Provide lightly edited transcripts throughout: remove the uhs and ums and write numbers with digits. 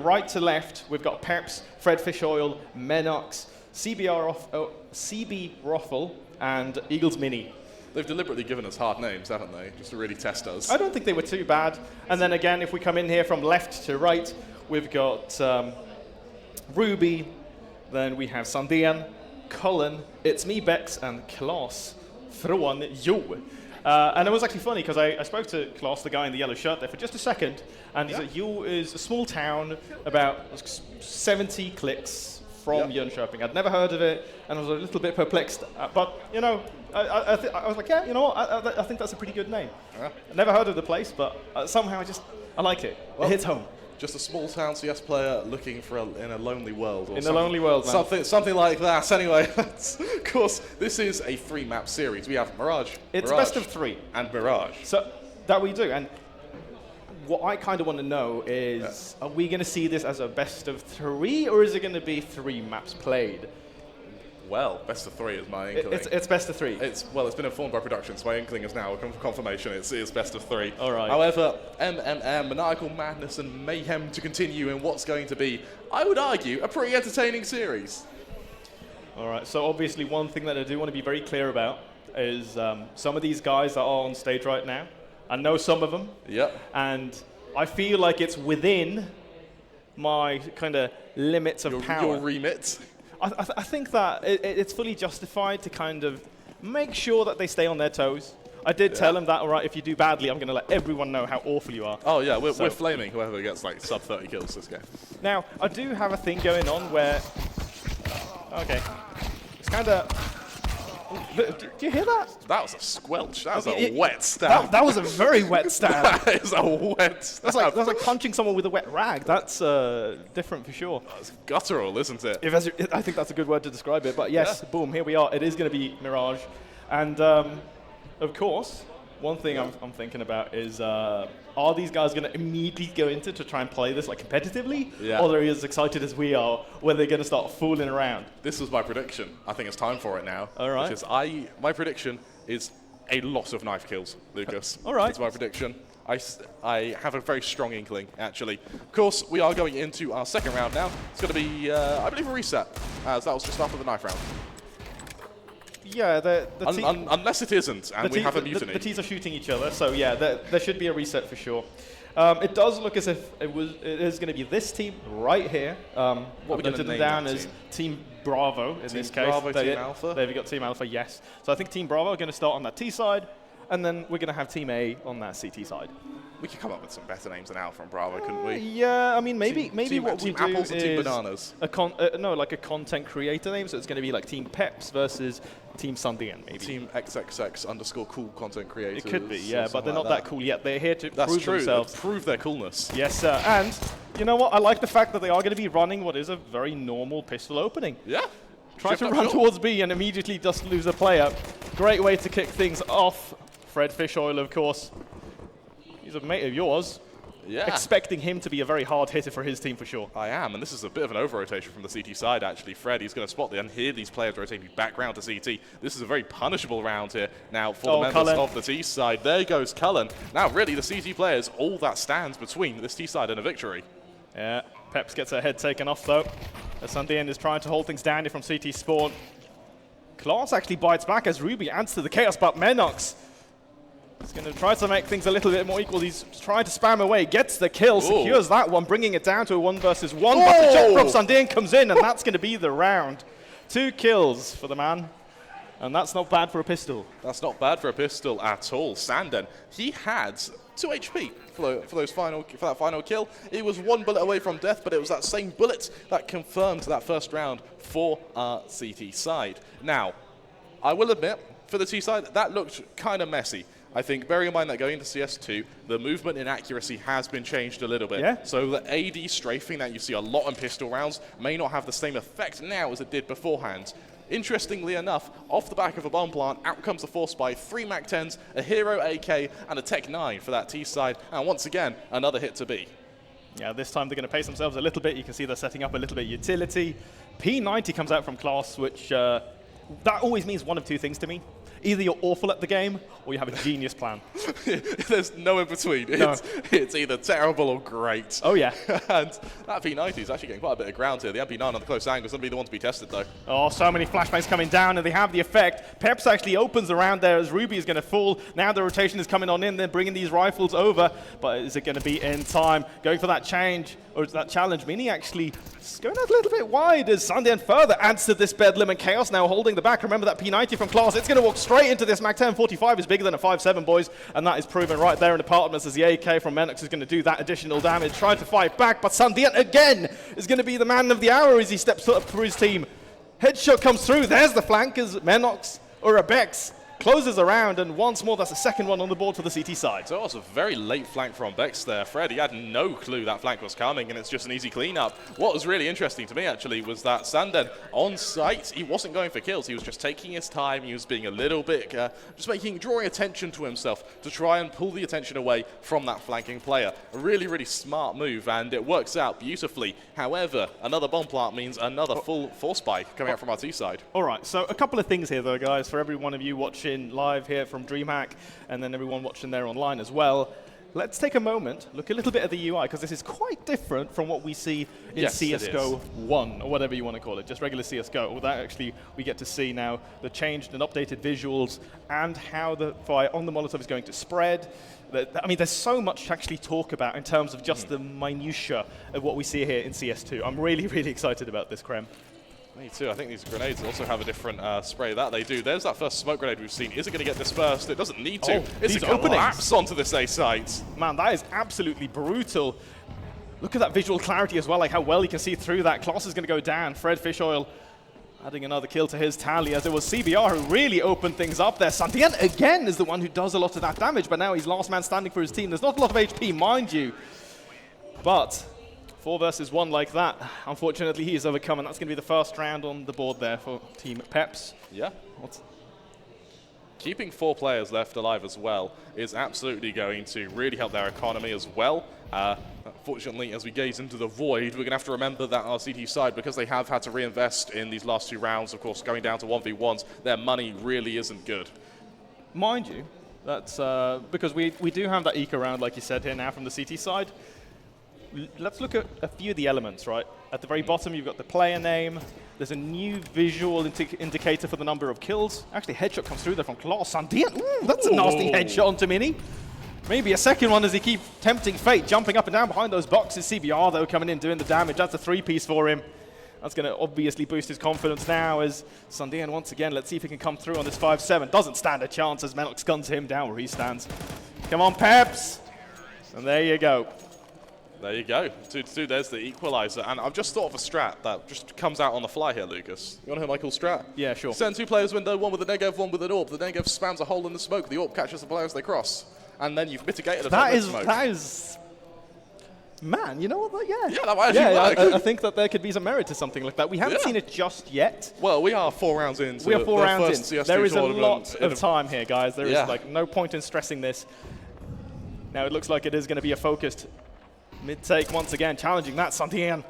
Right to left, we've got Peps, Fred Fish Oil, Menox, CB Roffle, and Eagles Mini. They've deliberately given us hard names, haven't they? Just to really test us. I don't think they were too bad. And then again, if we come in here from left to right, we've got Ruby, then we have Sandian, Cullen, It's Me, Bex, and Klaus från Jo. And it was actually funny because I spoke to Klaus, the guy in the yellow shirt there, for just a second, and he said Jo is a small town about 70 clicks from Jönköping. I'd never heard of it, and I was a little bit perplexed. But, you know, I was like, yeah, you know what, I think that's a pretty good name. Yeah. I never heard of the place, but somehow I like it. Well, it hits home. Just a small town CS player looking for in a lonely world. Or in a lonely world, man. Something like that. Anyway, of course, this is a 3-map series. We have Mirage. It's best of 3. And Mirage. So that we do. And what I kind of want to know is, are we going to see this as a best of 3, or is it going to be 3 maps played? Well, best of 3 is my inkling. It's best of 3. It's been informed by production, so my inkling is now confirmation. It is best of 3. All right. However, maniacal madness and mayhem to continue in what's going to be, I would argue, a pretty entertaining series. All right. So obviously, one thing that I do want to be very clear about is some of these guys that are on stage right now. I know some of them. Yep. And I feel like it's within my kind of limits of power. Your remit. I think that it's fully justified to kind of make sure that they stay on their toes. I did tell them that, all right, if you do badly, I'm going to let everyone know how awful you are. Oh, yeah, we're flaming whoever gets, like, sub 30 kills this game. Now, I do have a thing going on where... Okay. It's kind of... Do you hear that? That was a squelch. That was a wet stab. That was a very wet stab. That is a wet stab. That's like punching someone with a wet rag. That's different for sure. That's guttural, isn't it? I think that's a good word to describe it. But yes, boom, here we are. It is going to be Mirage. And of course, one thing I'm thinking about is, are these guys going to immediately go into to try and play this like competitively? Yeah. Or are they as excited as we are when they're going to start fooling around? This was my prediction. I think it's time for it now. All right. Which is my prediction is a lot of knife kills, Lucas. All right. That's my prediction. I have a very strong inkling, actually. Of course, we are going into our second round now. It's going to be, I believe, a reset, as that was just after the knife round. Yeah, unless it isn't, and we have a mutiny. The teams are shooting each other, so yeah, there should be a reset for sure. It does look as if it is going to be this team right here. What we're going to name down is Team Bravo in this case. Bravo, Team Alpha. They've got Team Alpha, yes. So I think Team Bravo are going to start on that T side, and then we're going to have Team A on that CT side. We could come up with some better names than Alpha and Bravo, couldn't we? Yeah, I mean, maybe what we do apples and is Team Bananas. like a content creator name. So it's going to be like Team Peps versus Team Sandian, maybe. Team XXX_cool content creators. It could be, yeah, but they're not that cool yet. They're here to prove themselves. Prove their coolness. Yes, sir. And you know what? I like the fact that they are going to be running what is a very normal pistol opening. Yeah. Try to run towards B and immediately just lose a player. Great way to kick things off. Fred Fish Oil, of course. He's a mate of yours. Yeah. Expecting him to be a very hard hitter for his team for sure. I am, and this is a bit of an over-rotation from the CT side, actually. Fred, he's going to spot and hear these players rotating back round to CT. This is a very punishable round here now for the members of the T side. There goes Cullen. Now, really, the CT players, all that stands between this T side and a victory. Yeah, Peps gets her head taken off, though. As Sandian is trying to hold things down here from CT spawn. Klaus actually bites back as Ruby adds to the chaos, but Menox he's going to try to make things a little bit more equal. He's trying to spam away, gets the kill, secures that one, bringing it down to a 1 versus 1. But the shot from Sandian comes in, and that's going to be the round. 2 kills for the man, and that's not bad for a pistol. That's not bad for a pistol at all. Sandan, he had 2 HP for that final kill. He was 1 bullet away from death, but it was that same bullet that confirmed that first round for our CT side. Now, I will admit, for the T side, that looked kind of messy. I think, bearing in mind that going into CS2, the movement in accuracy has been changed a little bit. Yeah. So the AD strafing that you see a lot in pistol rounds may not have the same effect now as it did beforehand. Interestingly enough, off the back of a bomb plant, out comes the force by 3 MAC-10s, a Hero AK, and a Tech 9 for that T side, and once again, another hit to B. Yeah, this time they're going to pace themselves a little bit. You can see they're setting up a little bit of utility. P90 comes out from Klaus, which that always means one of 2 things to me. Either you're awful at the game, or you have a genius plan. There's no in between. No. It's either terrible or great. Oh, yeah. And that P90 is actually getting quite a bit of ground here. The MP9 on the close angle is going to be the one to be tested, though. Oh, so many flashbangs coming down, and they have the effect. Peps actually opens around there as Ruby is going to fall. Now the rotation is coming on in. They're bringing these rifles over, but is it going to be in time? Going for that change, or is that challenge? Mini actually going out a little bit wide as Sundian further adds to this bedlam, and Chaos now holding the back. Remember that P90 from Class. It's going to walk straight into this. Mac 10 45 is bigger than a 5.7, boys, and that is proven right there in the apartments as the AK from Menox is going to do that additional damage. Trying to fight back, but Sundian again is going to be the man of the hour as he steps up for his team. Headshot comes through. There's the flank as Menox or Bex closes around, and once more, that's the second one on the board for the CT side. So it was a very late flank from Bex there. Fred, he had no clue that flank was coming, and it's just an easy cleanup. What was really interesting to me, actually, was that Sanden on site, he wasn't going for kills. He was just taking his time. He was being a little bit, drawing attention to himself to try and pull the attention away from that flanking player. A really, really smart move, and it works out beautifully. However, another bomb plant means another full force spike coming out from our T side. All right, so a couple of things here, though, guys, for every one of you watching live here from DreamHack, and then everyone watching there online as well. Let's take a moment, look a little bit at the UI, because this is quite different from what we see in CSGO 1, or whatever you want to call it, just regular CSGO. That actually, we get to see now the changed and updated visuals and how the fire on the Molotov is going to spread. I mean, there's so much to actually talk about in terms of just the minutiae of what we see here in CS2. I'm really, really excited about this, Krem. Me too. I think these grenades also have a different spray. That they do. There's that first smoke grenade we've seen. Is it going to get dispersed? It doesn't need to. It's a collapse onto this A site. Man, that is absolutely brutal. Look at that visual clarity as well, like how well you can see through that. Kloss is going to go down. Fred Fishoil adding another kill to his tally, as it was CBR who really opened things up there. Santian again is the one who does a lot of that damage, but now he's last man standing for his team. There's not a lot of HP, mind you, but 4 versus 1 like that, unfortunately he is overcome, and that's going to be the first round on the board there for Team Peps. Yeah. Keeping 4 players left alive as well is absolutely going to really help their economy as well. Unfortunately, as we gaze into the void, we're going to have to remember that our CT side, because they have had to reinvest in these last 2 rounds, of course, going down to 1v1s, their money really isn't good. Mind you, that's because we do have that eco round, like you said here now from the CT side. Let's look at a few of the elements, right? At the very bottom, you've got the player name. There's a new visual indicator for the number of kills. Actually, headshot comes through there from Klaus Sandian. Ooh, that's a nasty headshot onto Mini. Maybe a second one as he keeps tempting fate, jumping up and down behind those boxes. CBR, though, coming in, doing the damage. That's a 3-piece for him. That's going to obviously boost his confidence now as Sandian, once again, let's see if he can come through on this 5-7. Doesn't stand a chance as Menox guns him down where he stands. Come on, Peps. And there you go. There you go. 2-2, there's the equalizer. And I've just thought of a strat that just comes out on the fly here, Lucas. You want to hear my cool strat? Yeah, sure. Send 2 players window, one with a Negev, one with an AWP. The Negev spams a hole in the smoke. The AWP catches the player as they cross. And then you've mitigated the smoke. That is... Man, you know what? Yeah, that might actually work. I think that there could be some merit to something like that. We haven't seen it just yet. Well, we are 4 rounds in. We are 4 rounds in. There is a lot of time here, guys. There is like no point in stressing this. Now it looks like it is going to be a focused mid-take once again, challenging that. Santian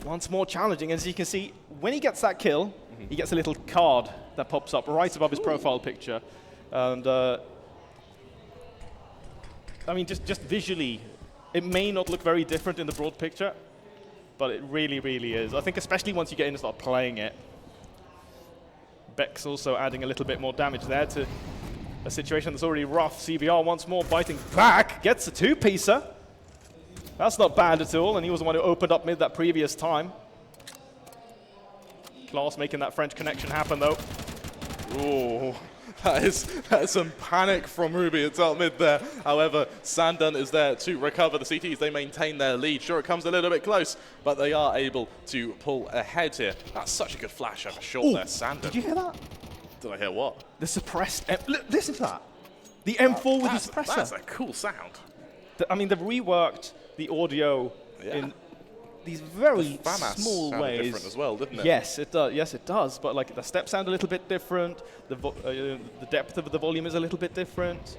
once more challenging. As you can see, when he gets that kill, he gets a little card that pops up right above his profile picture. And I mean, just visually, it may not look very different in the broad picture, but it really, really is. I think especially once you get in and start playing it. Bex also adding a little bit more damage there to a situation that's already rough. CBR once more biting back, gets a 2-piecer. That's not bad at all, and he was the one who opened up mid that previous time. Klaus making that French connection happen, though. Ooh, that is some panic from Ruby. It's out mid there. However, Sandan is there to recover the CTs. They maintain their lead. Sure, it comes a little bit close, but they are able to pull ahead here. That's such a good flash over short there, Sandan. Did you hear that? Did I hear what? The suppressed... listen to that. The M4 with the suppressor. That's a cool sound. I mean, they've reworked the audio in these very small ways. Different as well, didn't it? Yes, it does. Yes, it does. But like the steps sound a little bit different. The depth of the volume is a little bit different.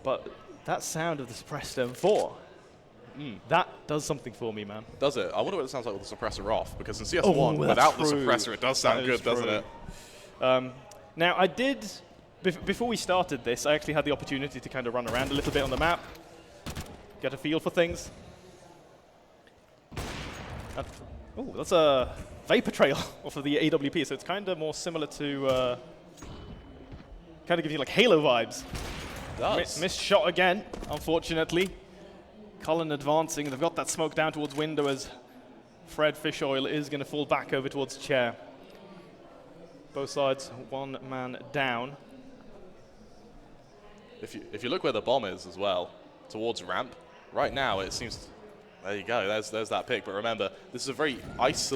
But that sound of the suppressed M4, that does something for me, man. Does it? I wonder what it sounds like with the suppressor off. Because in CS1, without the suppressor, it does sound good, doesn't it? Now, I did before we started this, I actually had the opportunity to kind of run around a little bit on the map, get a feel for things. Oh, that's a vapor trail off of the AWP, so it's kind of more similar to, kind of gives you like Halo vibes. Missed shot again, unfortunately. Cullen advancing, they've got that smoke down towards window as Fred Fishoil is going to fall back over towards chair. Both sides, one man down. If you look where the bomb is as well, towards ramp, right now it seems, there you go, there's that pick. But remember, this is a very it's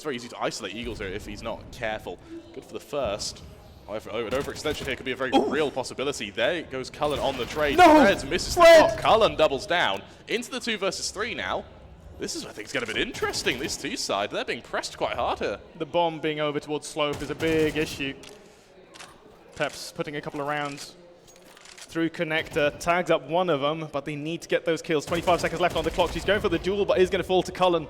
very easy to isolate Eagles here if he's not careful. Good for the first. However, an overextension here could be a very real possibility. There goes Cullen on the trade. No! Fred misses the shot. Cullen doubles down into the 2 versus 3 now. This is, I think, it's going to be interesting. This 2 side, they're being pressed quite hard here. The bomb being over towards slope is a big issue. Peps putting a couple of rounds through connector, tags up one of them, but they need to get those kills. 25 seconds left on the clock. She's going for the duel, but is going to fall to Cullen.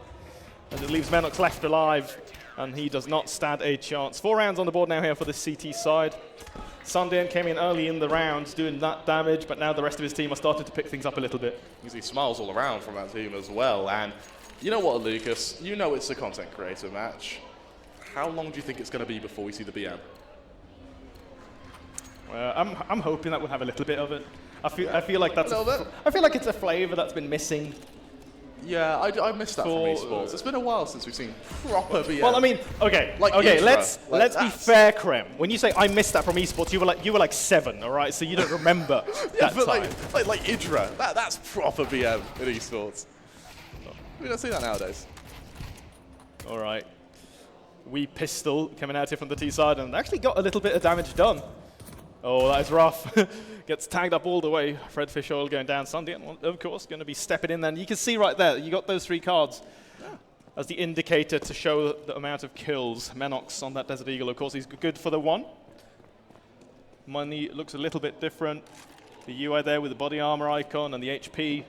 And it leaves Menox left alive, and he does not stand a chance. 4 rounds on the board now here for the CT side. Sundian came in early in the rounds doing that damage, but now the rest of his team are starting to pick things up a little bit. You see smiles all around from that team as well. And you know what, Lucas? You know it's a content creator match. How long do you think it's going to be before we see the BM? I'm hoping that we'll have a little bit of it. I feel like that's I feel like it's a flavor that's been missing. Yeah, I missed that from esports. It's been a while since we've seen proper BM. Well, I mean, okay, let's be fair, Krem. When you say I missed that from esports, you were like 7, all right? So you don't remember that but time. like Idra, that's proper BM in esports. We don't see that nowadays. All right, wee pistol coming out here from the T side and actually got a little bit of damage done. Oh, that is rough. Gets tagged up all the way. Fred Fishoil going down. Sundian, of course, going to be stepping in there. And you can see right there, you got those 3 cards as the indicator to show the amount of kills. Menox on that Desert Eagle, of course, he's good for the 1. Money looks a little bit different. The UI there with the body armor icon and the HP.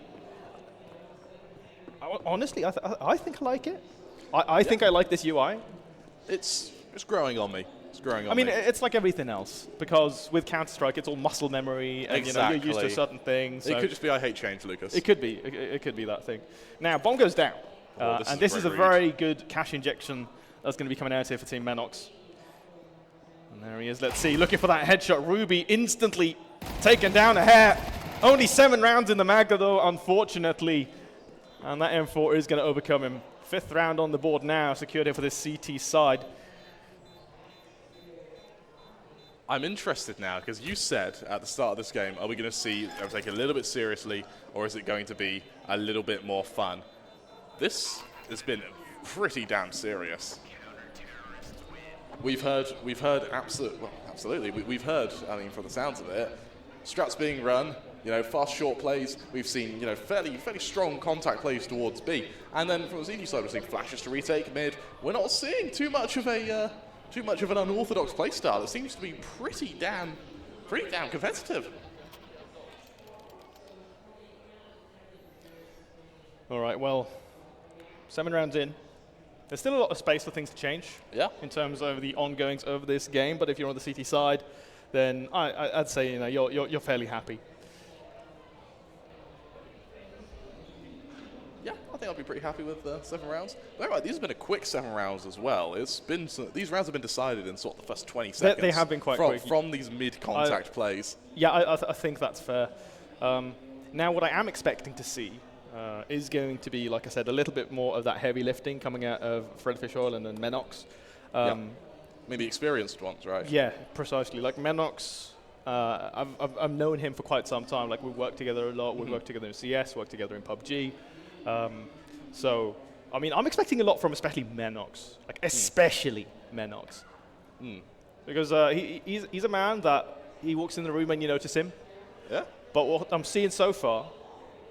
Honestly, I think I like it. I think I like this UI. It's growing on me. I mean, it's like everything else, because with Counter-Strike, it's all muscle memory, and you're used to certain things. So it could just be I hate change, Lucas. It could be. It could be that thing. Now, bomb goes down, and this is a very good cash injection that's going to be coming out here for Team Menox. And there he is. Let's see. Looking for that headshot. Ruby instantly taken down a hair. Only 7 rounds in the Magda, though, unfortunately. And that M4 is going to overcome him. 5th round on the board now, secured here for this CT side. I'm interested now, because you said at the start of this game, are we going to see them take it a little bit seriously, or is it going to be a little bit more fun? This has been pretty damn serious. We've heard absolutely. We've heard, I mean, from the sounds of it, strats being run, fast short plays. We've seen, fairly strong contact plays towards B, and then from the ZD side, we're seeing flashes to retake mid. We're not seeing too much of an unorthodox playstyle. It seems to be pretty damn competitive. All right, well, 7 rounds in. There's still a lot of space for things to change in terms of the ongoings of this game, but if you're on the CT side, then I'd say you're fairly happy. Yeah, I think I'll be pretty happy with 7 rounds. But right, these have been a quick 7 rounds as well. These rounds have been decided in sort of the first 20 seconds. They have been quite quick. From these mid-contact plays. Yeah, I think that's fair. Now, what I am expecting to see is going to be, like I said, a little bit more of that heavy lifting coming out of Fred Fishoil and then Menox. Maybe experienced ones, right? Yeah, precisely. Like Menox, I've known him for quite some time. Like, we've worked together a lot. We've worked together in CS, worked together in PUBG. So, I mean, I'm expecting a lot from especially Menox. Like, especially Menox. Because he's a man that he walks in the room and you notice him. Yeah. But what I'm seeing so far,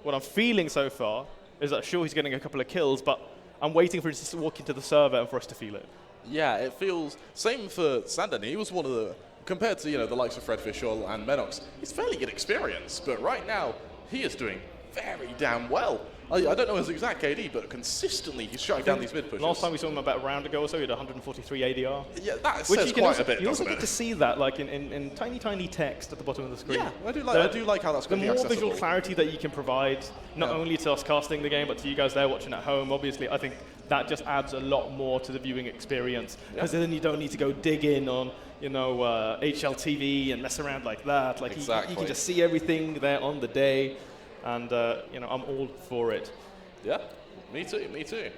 what I'm feeling so far, is that sure, he's getting a couple of kills, but I'm waiting for him to walk into the server and for us to feel it. Yeah, it feels... Same for Sandan. He was one of the... Compared to, the likes of Fred Fishoil and Menox, he's fairly good experience. But right now, he is doing very damn well. I don't know his exact KD, but consistently he's shutting down these mid pushes. Last time we saw him about a round ago or so, he had 143 ADR. Yeah, that says quite a bit, you also doesn't get to see that like in tiny text at the bottom of the screen. Yeah, I do like how that's going to be accessible. The more visual clarity that you can provide, not only to us casting the game, but to you guys there watching at home, obviously, I think that just adds a lot more to the viewing experience. Because then you don't need to go dig in on, you know, HLTV and mess around like that. Like you can just see everything there on the day. And, you know, I'm all for it. Yeah, me too, me too.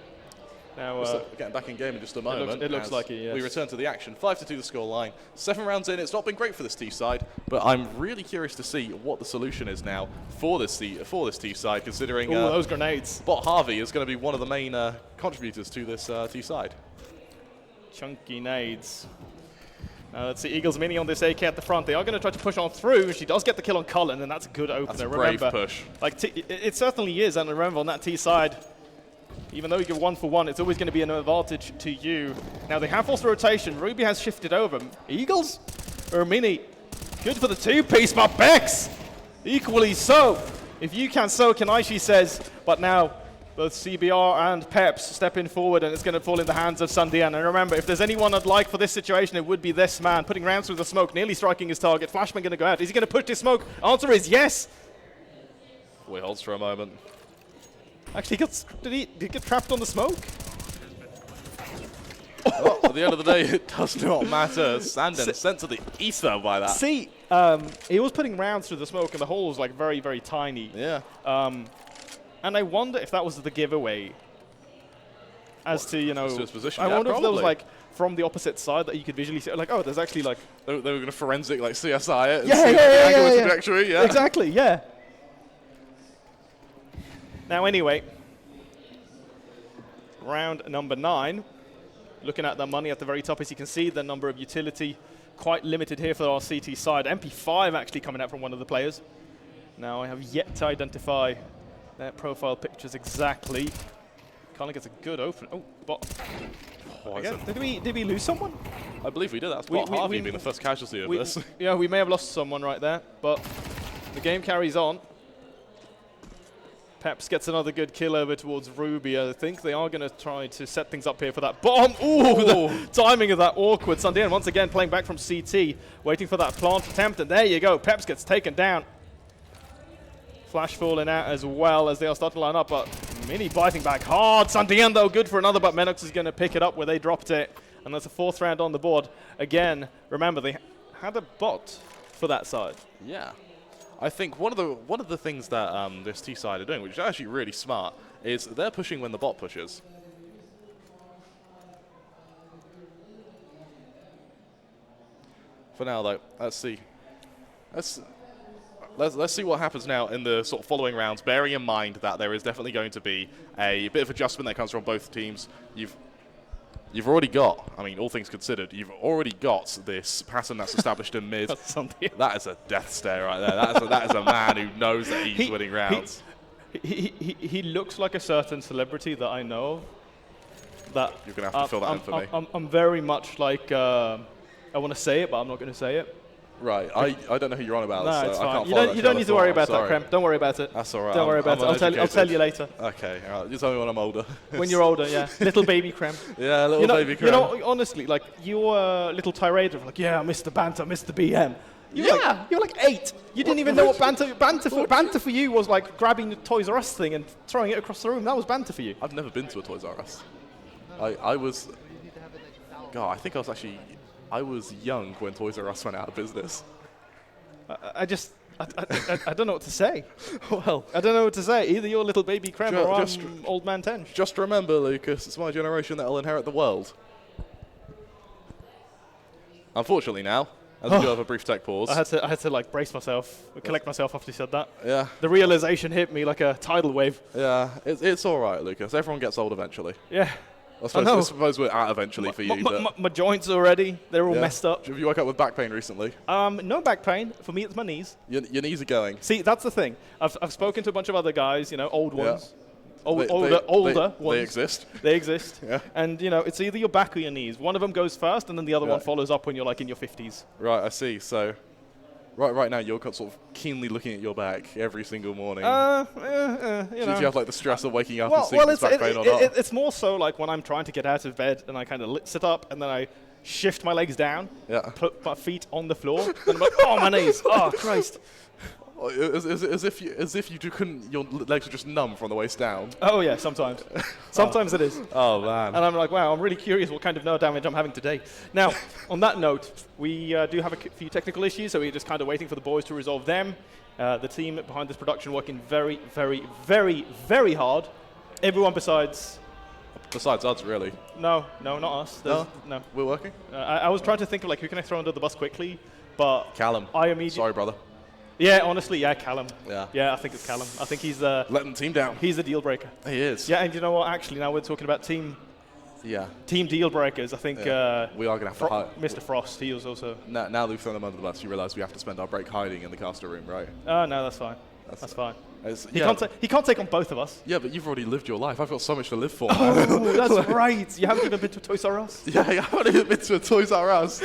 Now, getting back in game in just a moment. It looks like it, yes. We return to the action. 5-2 the score line. 7 rounds in. It's not been great for this T side, but I'm really curious to see what the solution is now for this T side, considering those grenades. Bot Harvey is going to be one of the main contributors to this T side. Chunky nades. Let's see, Eagles Mini on this AK at the front. They are going to try to push on through. She does get the kill on Cullen, and that's a good opener. That's a brave push. Like it certainly is, and remember on that T side, even though you go 1-for-1, it's always going to be an advantage to you. Now they have forced a rotation. Ruby has shifted over. Eagles or Mini? Good for the two-piece, but Bex equally so. If you can, so can I, she says. But now both CBR and Peps stepping forward, and it's going to fall in the hands of Sundian. And remember, if there's anyone I'd like for this situation, it would be this man, putting rounds through the smoke, nearly striking his target. Flashman going to go out. Is he going to push his smoke? Answer is yes. Wait, holds for a moment. Actually, did he get trapped on the smoke? Well, at the end of the day, it does not matter. Sanden sent to the ether by that. See, he was putting rounds through the smoke, and the hole was like very, very tiny. Yeah. And I wonder if that was the giveaway. As to, you know, to his position. I wonder probably. if there was like from the opposite side that you could visually see, like, oh, there's actually like they were going to forensic like CSI it. And yeah, see the angular trajectory. Yeah. Exactly. Yeah. Now, anyway, round number 9. Looking at the money at the very top, as you can see, the number of utility quite limited here for our CT side. MP5 actually coming out from one of the players. Now, I have yet to identify their profile pictures exactly. Colin gets a good open. Oh, bot. Again, did we lose someone? I believe we did. That's Bot Harvey being the first casualty of this. Yeah, we may have lost someone right there, but the game carries on. Peps gets another good kill over towards Ruby. I think they are going to try to set things up here for that bomb. Ooh, the timing of that awkward. Sundian once again playing back from CT, waiting for that plant attempt, and there you go. Peps gets taken down. Flash falling out as well as they are starting to line up, but Mini biting back hard. Sundian, though, good for another, but Menox is going to pick it up where they dropped it, and that's a 4th round on the board. Again, remember, they had a bot for that side. Yeah. I think one of the things that this T side are doing, which is actually really smart, is they're pushing when the bot pushes. For now, though, let's see. Let's see what happens now in the sort of following rounds, bearing in mind that there is definitely going to be a bit of adjustment that comes from both teams. You've already got, I mean, all things considered, you've already got this pattern that's established in mid. That is a death stare right there. That is a man who knows that he's winning rounds. He looks like a certain celebrity that I know. That you're going to have to fill that in for me. I'm very much like, I want to say it, but I'm not going to say it. Right, I don't know who you're on about. No, so it's I fine. can't You don't need to worry about that, Krem. Don't worry about it. That's all right. Don't worry about it. I'll tell you later. Okay, all right. You tell me when I'm older. When you're older, yeah. Little baby Krem. Yeah, little baby Krem. You know, honestly, like your little tirade of like, yeah, Mr. Banter, Mr. BM. You're like 8. You didn't even know what banter for you was like grabbing the Toys R Us thing and throwing it across the room. That was banter for you. I've never been to a Toys R Us. I was. God, I think I was young when Toys R Us went out of business. I don't know what to say. Well, I don't know what to say. Either you're little baby Krem or I'm old man Tench. Just remember, Lucas, it's my generation that will inherit the world. Unfortunately now, as we do have a brief tech pause. I had to like brace myself, collect myself after you said that. Yeah. The realization hit me like a tidal wave. Yeah, it's all right, Lucas. Everyone gets old eventually. Yeah. I suppose we're at eventually for you. My joints already, they're all messed up. Have you woke up with back pain recently? No back pain. For me, it's my knees. Your knees are going. See, that's the thing. I've spoken to a bunch of other guys, you know, old ones. Older ones. They exist. They exist. Yeah. And, you know, it's either your back or your knees. One of them goes first, and then the other one follows up when you're, like, in your 50s. Right, I see. So Right now, you're sort of keenly looking at your back every single morning. You know. Do you have like the stress of waking up and seeing Well, it's back pain or not? it's more so like when I'm trying to get out of bed and I kind of sit up and then I shift my legs down, put my feet on the floor, and I'm like, oh, my knees, oh, Christ. As if you couldn't, your legs are just numb from the waist down. Oh yeah, sometimes. Sometimes it is. Oh man. And I'm like, wow, I'm really curious what kind of nerve damage I'm having today. Now, on that note, we do have a few technical issues, so we're just kind of waiting for the boys to resolve them. The team behind this production working very, very, very, very hard. Everyone besides us, really. No, not us. No. We're working? I was trying to think of like who can I throw under the bus quickly, but Callum. Sorry, brother. Yeah, honestly, yeah, Callum. Yeah. Yeah, I think it's Callum. I think he's the letting the team down. He's the deal breaker. He is. Yeah, and you know what? Actually, now we're talking about team deal breakers. I think we are gonna have to hide. Mr. Frost. He was also. Now that we've thrown them under the bus, you realise we have to spend our break hiding in the caster room, right? Oh no, that's fine. That's fine. He can't take on both of us. Yeah, but you've already lived your life. I've got so much to live for. Oh, that's right. You haven't even been to Toys R Us? Yeah, I haven't even been to a Toys R Us.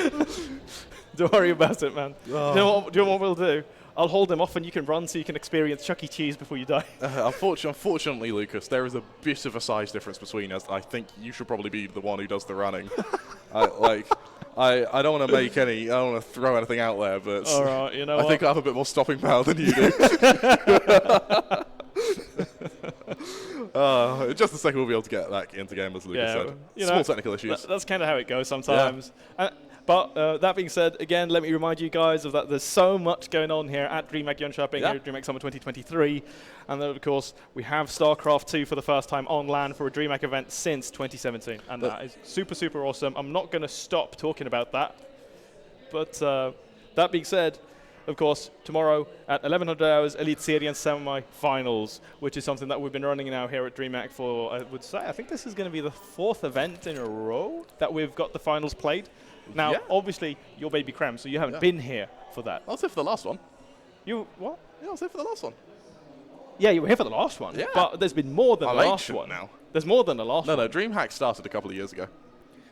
Don't worry about it, man. Oh. Do you know what we'll do? I'll hold him off and you can run so you can experience Chuck E. Cheese before you die. Unfortunately, Lucas, there is a bit of a size difference between us. I think you should probably be the one who does the running. I don't want to I don't want to throw anything out there, but all right, you know I think I have a bit more stopping power than you do. Just a second, we'll be able to get back into game, as Lucas said. Small technical issues. That's kind of how it goes sometimes. Yeah. But that being said, again, let me remind you guys of that there's so much going on here at DreamHack Jönköping, here at DreamHack Summer 2023. And then, of course, we have StarCraft 2 for the first time on LAN for a DreamHack event since 2017. And that is super, super awesome. I'm not going to stop talking about that. But that being said, of course, tomorrow at 1100 hours, Elite Serien semi-finals, which is something that we've been running now here at DreamHack for, I think this is going to be the 4th event in a row that we've got the finals played. Now, obviously, you're Baby Creme, so you haven't been here for that. I was here for the last one. You, what? Yeah, I was here for the last one. Yeah, you were here for the last one. Yeah. But there's been more than the last one. Now. There's more than the last one. No, DreamHack started a couple of years ago.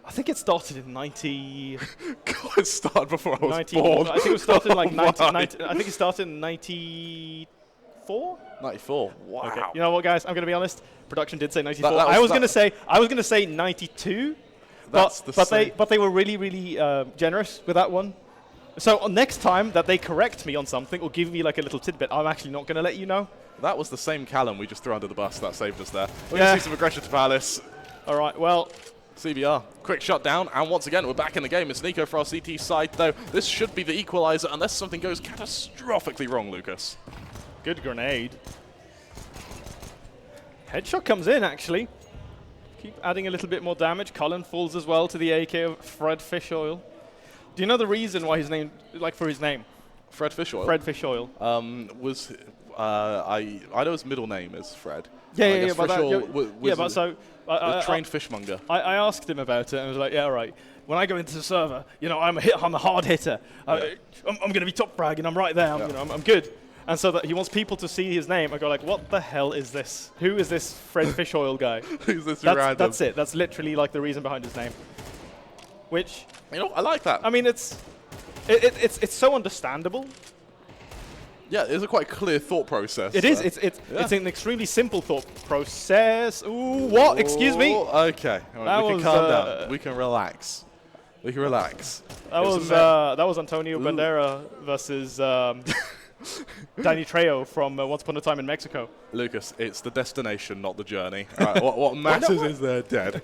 I think it started in 90... God, it started before I was born. I think it started in like 90, I think it started in 94? 94. Wow. Okay. You know what, guys? I'm going to be honest. Production did say 94. I was going to say 92. But they were really, really generous with that one. So next time that they correct me on something or give me like a little tidbit, I'm actually not going to let you know. That was the same Callum we just threw under the bus that saved us there. We're going to see some aggression to Palace. All right, well. CBR, quick shutdown, and once again, we're back in the game. It's Nico for our CT side, though. This should be the equalizer unless something goes catastrophically wrong, Lucas. Good grenade. Headshot comes in, actually. Keep adding a little bit more damage. Colin falls as well to the AK of Fred Fish Oil. Do you know the reason why his name, like for his name? Fred Fish Oil? Fred Fish Oil. I know his middle name is Fred. Trained fishmonger. I asked him about it and I was like, yeah, all right. When I go into the server, you know, I'm a hard hitter. I'm going to be top frag and I'm right there. I'm good. And so that he wants people to see his name. I go like, what the hell is this? Who is this Fred Fish Oil guy? Who's this random? That's it. That's literally like the reason behind his name. Which, you know, I like that. I mean, it's so understandable. Yeah, it's a quite clear thought process. It is. It's an extremely simple thought process. Ooh, what? Excuse me? Okay. Right, we can calm down. We can relax. We can relax. That was Antonio Bandera versus Danny Trejo from Once Upon a Time in Mexico. Lucas, it's the destination, not the journey. All right, what matters is they're dead.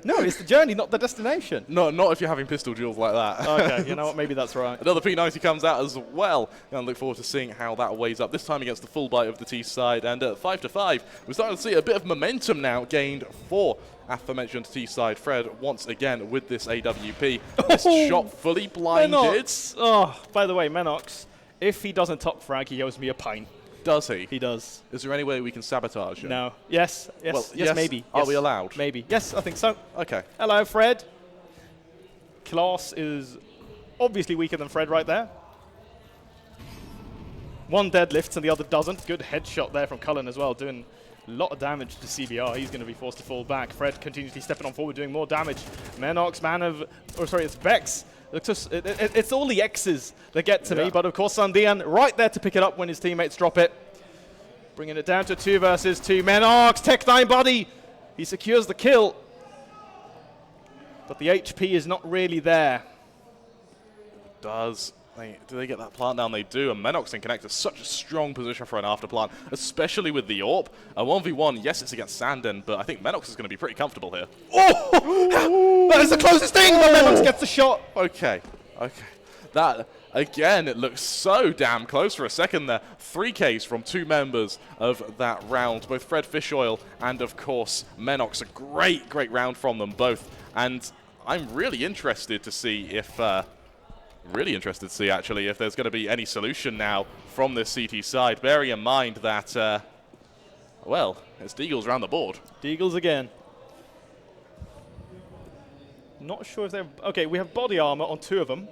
No, it's the journey, not the destination. No, not if you're having pistol duels like that. Okay, you know what? Maybe that's right. Another P90 comes out as well. And look forward to seeing how that weighs up. This time against the full bite of the T side. And at 5-5, we're starting to see a bit of momentum now gained for aforementioned T side. Fred once again with this AWP. This shot fully blinded. Menox. Oh, by the way, Menox, if he doesn't top frag, he owes me a pint. Does he? He does. Is there any way we can sabotage him? No. Yes, maybe. Are we allowed? Maybe. Yes, I think so. Okay. Hello, Fred. Klaus is obviously weaker than Fred right there. One deadlifts and the other doesn't. Good headshot there from Cullen as well, doing a lot of damage to CBR. He's going to be forced to fall back. Fred continuously stepping on forward, doing more damage. Menox, it's Bex. It's all the X's that get to me, but of course Sandian right there to pick it up when his teammates drop it. Bringing it down to 2 versus 2. Menox, Tech9 body. He secures the kill. But the HP is not really there. Do they get that plant down? They do, and Menox and Connect is such a strong position for an after plant, especially with the AWP. A 1v1, yes, it's against Sanden, but I think Menox is going to be pretty comfortable here. Oh! That is the closest thing, but Menox gets the shot. Okay. That, again, it looks so damn close for a second there. 3 Ks from 2 members of that round, both Fred Fishoil and, of course, Menox. A great round from them both. And I'm really interested to see if... actually, if there's going to be any solution now from this CT side. Bearing in mind that, well, it's Deagles around the board. Deagles again. Not sure if they're... Okay, we have body armor on 2 of them.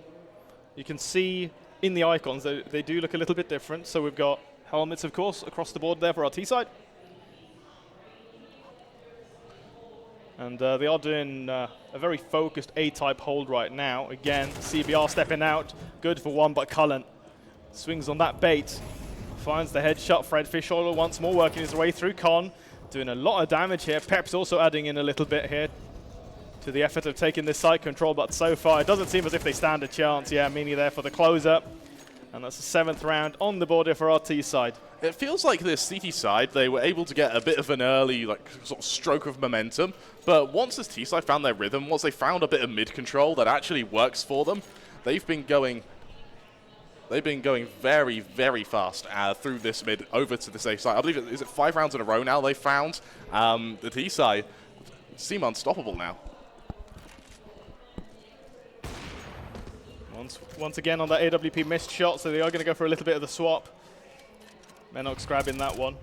You can see in the icons, they do look a little bit different. So we've got helmets, of course, across the board there for our T side. And they are doing a very focused A-type hold right now. Again, CBR stepping out. Good for 1, but Cullen swings on that bait. Finds the headshot. Fred Fishoil once more working his way through Con. Doing a lot of damage here. Pep's also adding in a little bit here to the effort of taking this side control. But so far, it doesn't seem as if they stand a chance. Yeah, Mini there for the close-up. And that's the 7th round on the board here for our T side. It feels like this CT side, they were able to get a bit of an early sort of stroke of momentum, but once this T side found their rhythm, once they found a bit of mid control that actually works for them, they've been going very fast through this mid over to this A side. I believe is it 5 rounds in a row now they found. The T side seem unstoppable now. Once again on that AWP missed shot, so they are going to go for a little bit of the swap. Menox grabbing that one.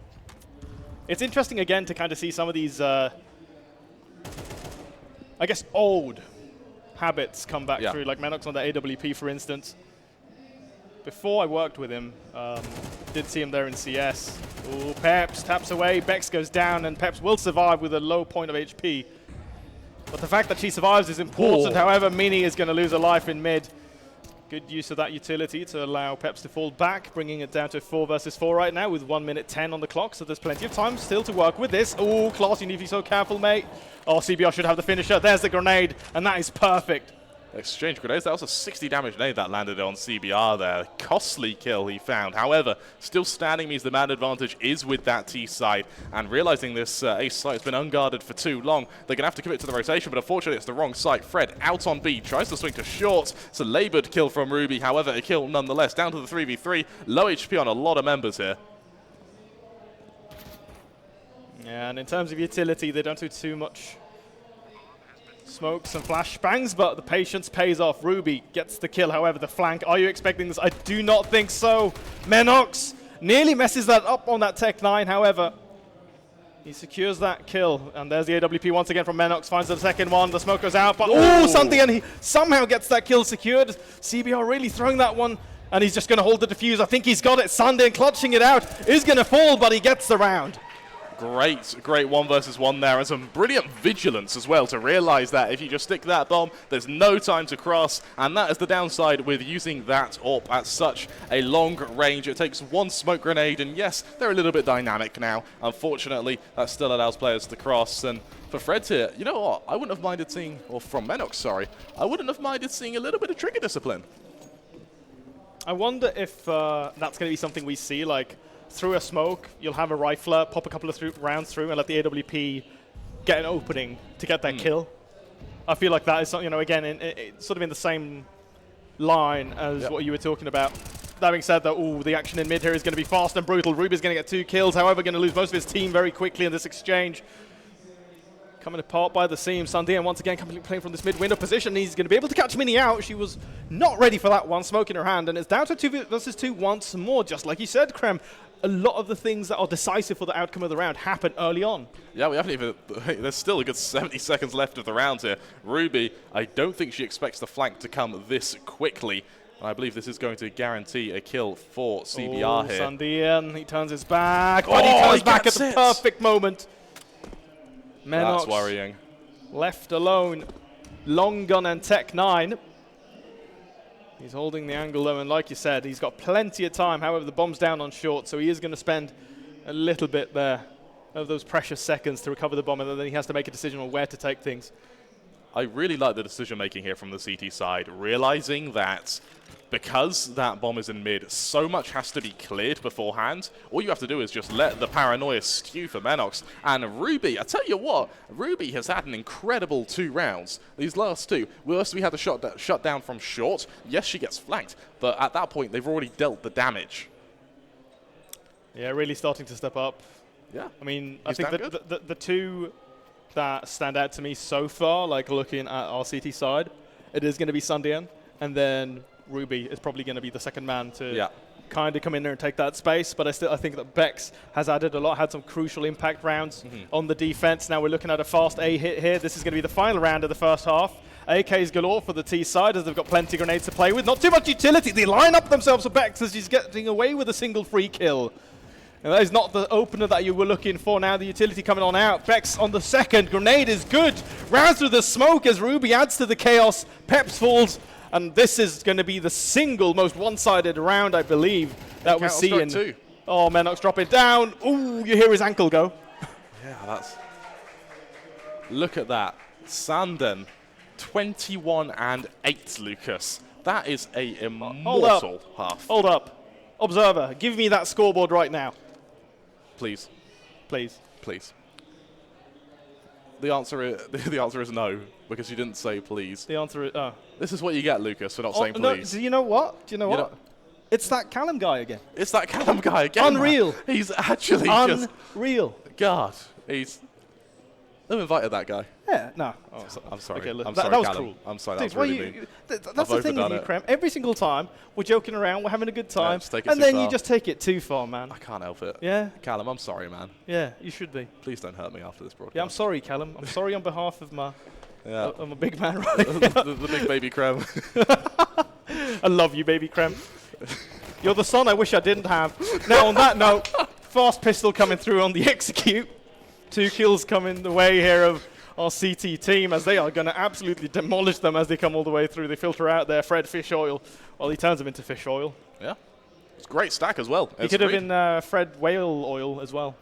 It's interesting again to kind of see some of these, I guess, old habits come back through, like Menox on the AWP, for instance. Before I worked with him, did see him there in CS. Ooh, Peps taps away, Bex goes down, and Peps will survive with a low point of HP. But the fact that she survives is important. However, Mini is going to lose a life in mid. Good use of that utility to allow Peps to fall back, bringing it down to 4 versus 4 right now with 1 minute 10 on the clock, so there's plenty of time still to work with this. Oh, Class, you need to be so careful, mate. Oh, CBR should have the finisher. There's the grenade, and that is perfect. Exchange grenades. That was a 60 damage grenade that landed on CBR there. Costly kill he found. However, still standing means the man advantage is with that T side. And realizing this ace site has been unguarded for too long, they're going to have to commit to the rotation, but unfortunately it's the wrong site. Fred out on B, tries to swing to short. It's a labored kill from Ruby. However, a kill nonetheless. Down to the 3v3. Low HP on a lot of members here. Yeah, and in terms of utility, they don't do too much. Smokes and flashbangs, but the patience pays off. Ruby gets the kill, however, the flank. Are you expecting this? I do not think so. Menox nearly messes that up on that Tech9, however. He secures that kill, and there's the AWP once again from Menox. Finds the second one, the smoke goes out, but something, and he somehow gets that kill secured. CBR really throwing that one, and he's just going to hold the defuse. I think he's got it. Sanden clutching it out. Is going to fall, but he gets the round. Great 1 versus 1 there, and some brilliant vigilance as well to realize that if you just stick that bomb, there's no time to cross, and that is the downside with using that AWP at such a long range. It takes 1 smoke grenade, and yes, they're a little bit dynamic now. Unfortunately, that still allows players to cross, and for Fred here, you know what, I wouldn't have minded seeing, or from Menox, sorry, I wouldn't have minded seeing a little bit of trigger discipline. I wonder if that's going to be something we see, like, through a smoke, you'll have a rifler pop a couple of rounds through and let the AWP get an opening to get that kill. I feel like that is, you know, again, sort of in the same line as what you were talking about. That being said, though, the action in mid here is going to be fast and brutal. Ruby's going to get 2 kills, however, going to lose most of his team very quickly in this exchange. Coming apart by the seam. Sandian once again playing from this mid-window position. He's going to be able to catch Mini out. She was not ready for that one, smoke in her hand, and it's down to 2 versus 2 once more, just like you said, Krem. A lot of the things that are decisive for the outcome of the round happen early on. Yeah, we haven't even... There's still a good 70 seconds left of the round here. Ruby, I don't think she expects the flank to come this quickly. I believe this is going to guarantee a kill for CBR here. Sandian, he turns his back. But he turns back at the perfect moment. Menox, that's worrying. Left alone. Long gun and Tech9. He's holding the angle though, and like you said, he's got plenty of time. However, the bomb's down on short, so he is going to spend a little bit there of those precious seconds to recover the bomb, and then he has to make a decision on where to take things. I really like the decision making here from the CT side, realizing that because that bomb is in mid, so much has to be cleared beforehand. All you have to do is just let the paranoia stew for Menox. And Ruby, I tell you what, Ruby has had an incredible 2 rounds. These last 2, first we had the shut down from short. Yes, she gets flanked, but at that point, they've already dealt the damage. Yeah, really starting to step up. Yeah. I mean, I think the 2 that stand out to me so far, like looking at our CT side, it is going to be Sundian, and then Ruby is probably going to be the second man to kind of come in there and take that space. But I think that Bex has added a lot, had some crucial impact rounds on the defense. Now we're looking at a fast A hit here. This is going to be the final round of the first half. AKs galore for the T side as they've got plenty of grenades to play with. Not too much utility. They line up themselves for Bex as she's getting away with a single free kill. And that is not the opener that you were looking for. Now the utility coming on out. Bex on the second. Grenade is good. Rounds through the smoke as Ruby adds to the chaos. Peps falls. And this is going to be the single most one-sided round, I believe, that we're seeing. Oh, Menox drop it down. Ooh, you hear his ankle go. Yeah, that's... Look at that. Sanden, 21-8, Lucas. That is a immortal half. Hold up. Observer, give me that scoreboard right now. Please. Please. Please. The answer is no, because you didn't say please. The answer is This is what you get, Lucas, for not saying please. Do you know what? Do you know what? It's that Callum guy again. It's that Callum guy again. Unreal. He's actually unreal. God, who invited that guy? Yeah, no. Oh, I'm sorry. Okay, I'm sorry, that was Callum. cruel. I'm sorry, Dude, that was really mean. That's the thing with you, Krem. Every single time, we're joking around, we're having a good time, and then you just take it too far, man. I can't help it. Yeah? Callum, I'm sorry, man. Yeah, you should be. Please don't hurt me after this broadcast. Yeah, I'm sorry, Callum. I'm sorry on behalf of my I'm a big man, right? the big baby Krem. I love you, baby Krem. You're the son I wish I didn't have. Now, on that note, fast pistol coming through on the execute. 2 kills coming the way here of our CT team as they are going to absolutely demolish them as they come all the way through. They filter out there Fred Fish Oil. Well, he turns them into fish oil. Yeah. It's a great stack as well. He could have been Fred Whale Oil as well.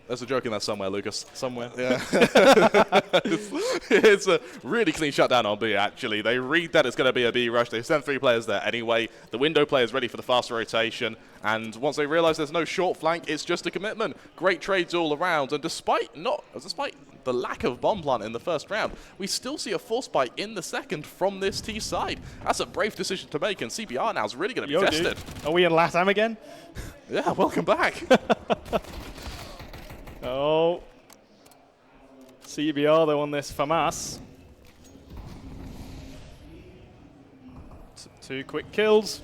There's a joke in there somewhere, Lucas. Somewhere. Yeah. It's a really clean shutdown on B, actually. They read that it's going to be a B rush. They send 3 players there anyway. The window player is ready for the fast rotation. And once they realize there's no short flank, it's just a commitment. Great trades all around. And despite the lack of bomb plant in the first round, we still see a force buy in the second from this T side. That's a brave decision to make, and CBR now is really going to be tested. Dude. Are we in LATAM again? Yeah, welcome back. Oh. CBR, though, on this FAMAS. 2 quick kills.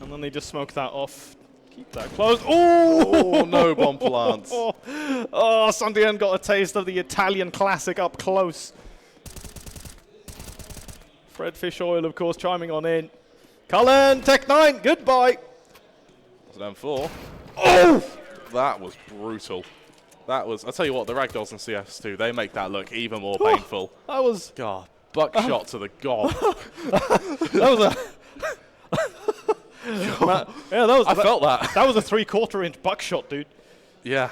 And then they just smoke that off. Keep that close. Oh, no bomb plants. Oh, Sundian got a taste of the Italian classic up close. Fred Fish Oil, of course, chiming on in. Cullen, Tech 9, goodbye. That's M4. Oh! That was brutal. That was, I'll tell you what, the ragdolls in CS2, they make that look even more painful. That was... God, buckshot to the gob. That was a... Man, yeah, I felt that. That was a 3/4-inch buckshot, dude. Yeah.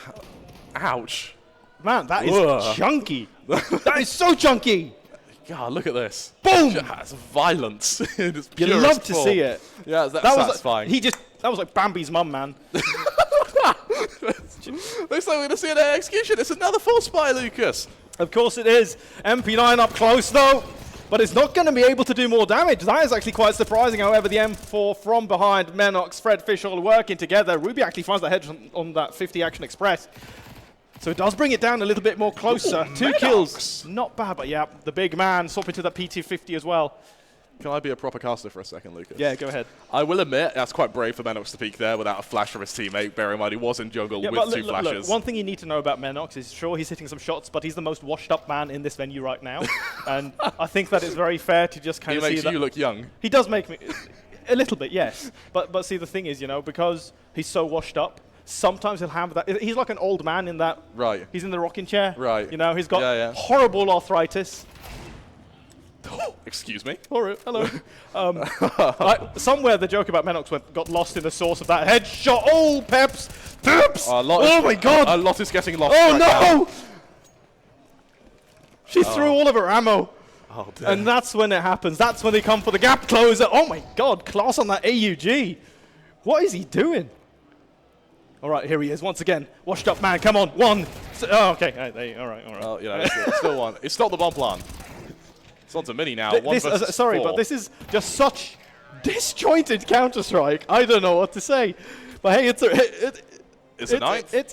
Ouch. Man, that is chunky. That is so chunky. God, look at this. Boom! That's violence. You love to see it. Yeah, that's satisfying. That was like Bambi's mum, man. Looks like we're going to see an execution. It's another force spy, Lucas. Of course it is. MP9 up close, though. But it's not going to be able to do more damage. That is actually quite surprising. However, the M4 from behind, Menox, Fred Fish all working together. Ruby actually finds the head on that 50 Action Express. So it does bring it down a little bit more closer. Ooh, 2 kills. Not bad, but yeah, the big man swapping to that P250 as well. Can I be a proper caster for a second, Lucas? Yeah, go ahead. I will admit, that's quite brave for Menox to peek there without a flash from his teammate. Bear in mind, he was in jungle with 2 flashes. Look, one thing you need to know about Menox is, sure, he's hitting some shots, but he's the most washed-up man in this venue right now. And I think that it's very fair to just kind of see that. He makes you look young. He does make me... a little bit, yes. But see, the thing is, you know, because he's so washed up, sometimes he'll have that... He's like an old man in that... Right. He's in the rocking chair. Right. You know, he's got horrible arthritis. Excuse me. All right, hello. Somewhere the joke about Menox got lost in the source of that headshot. Oh, Peps! Peps! Oh my god! A lot is getting lost. Oh right no! now. She threw all of her ammo. Oh, dear. And that's when it happens. That's when they come for the gap closer. Oh my god, Klaus on that AUG. What is he doing? All right, here he is once again. Washed up man, come on. One. Oh, okay. All right. Well, you know, it's still one. It's not the bomb plan. It's on to Mini now. Sorry, but this is just such disjointed Counter-Strike. I don't know what to say. But hey, it's a ninth. It's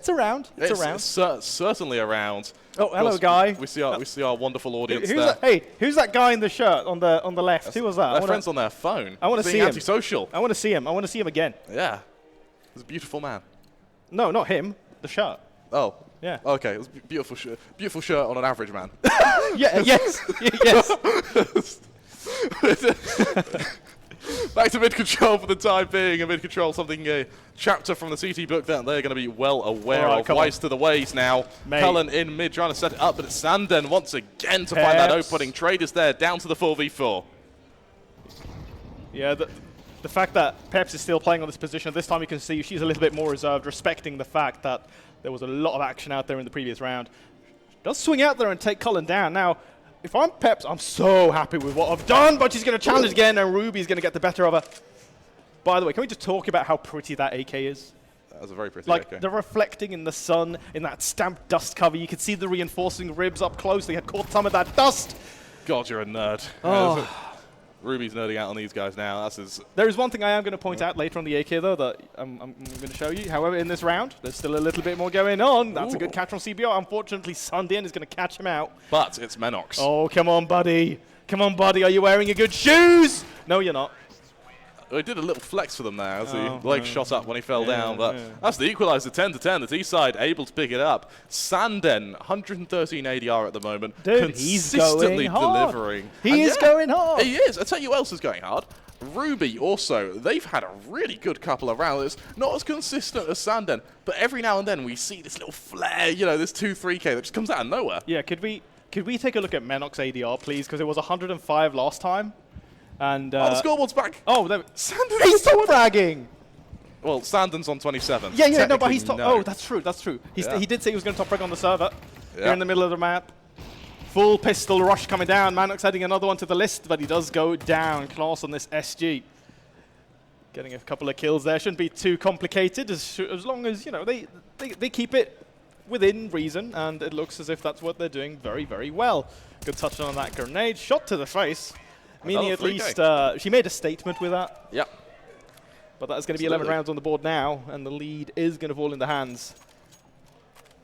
around. It's certainly around. Oh, hello, guy. We see our wonderful audience there. Who's that guy in the shirt on the left? Who was that? Their friends on their phone. I want to see him. Antisocial. I want to see him. I want to see him again. Yeah. He's a beautiful man. No, not him. The shirt. Oh. Yeah. Okay. It was beautiful shirt. Beautiful shirt on an average man. Yeah. Yes. Yes. Back to mid-control for the time being, and mid-control something, a chapter from the CT book that they're going to be well aware of. Weiss to the ways now. Cullen in mid trying to set it up, but it's Sanden once again to find that opening. Trade is there, down to the 4v4. Yeah, the fact that Peps is still playing on this position, this time you can see she's a little bit more reserved, respecting the fact that there was a lot of action out there in the previous round. She does swing out there and take Cullen down. Now, if I'm Peps, I'm so happy with what I've done, but she's going to challenge again, and Ruby's going to get the better of her. By the way, can we just talk about how pretty that AK is? That was a very pretty like, AK. the reflecting in the sun, in that stamped dust cover. You can see the reinforcing ribs up close. They had caught some of that dust. God, you're a nerd. Oh. Ruby's nerding out on these guys now. There is one thing I am going to point out later on the AK, though, that I'm going to show you. However, in this round, there's still a little bit more going on. That's a good catch from CBO. Unfortunately, Sundin is going to catch him out. But it's Menox. Oh, come on, buddy. Come on, buddy. Are you wearing your good shoes? No, you're not. He did a little flex for them there as the leg shot up when he fell down, but that's the equalizer, 10-10. The T-side able to pick it up. Sanden, 113 ADR at the moment, dude, consistently he's going delivering. Hard. He is going hard. He is. I'll tell you who else is going hard. Ruby also, they've had a really good couple of rounds. It's not as consistent as Sanden, but every now and then we see this little flare, you know, this 2-3K that just comes out of nowhere. Yeah, could we take a look at Menox ADR, please? Because it was 105 last time. And the scoreboard's back. Oh, he's top fragging. Well, Sanden's on 27. Yeah, no, but he's top. No. Oh, that's true. He did say he was going to top frag on the server. Here in the middle of the map. Full pistol rush coming down. Manox adding another one to the list, but he does go down. Klaus on this SG. Getting a couple of kills there. Shouldn't be too complicated as long as, you know, they keep it within reason, and it looks as if that's what they're doing very, very well. Good touch on that grenade. Shot to the face. Meaning at least she made a statement with that. Yep. But that's going to be 11 rounds on the board now, and the lead is going to fall in the hands.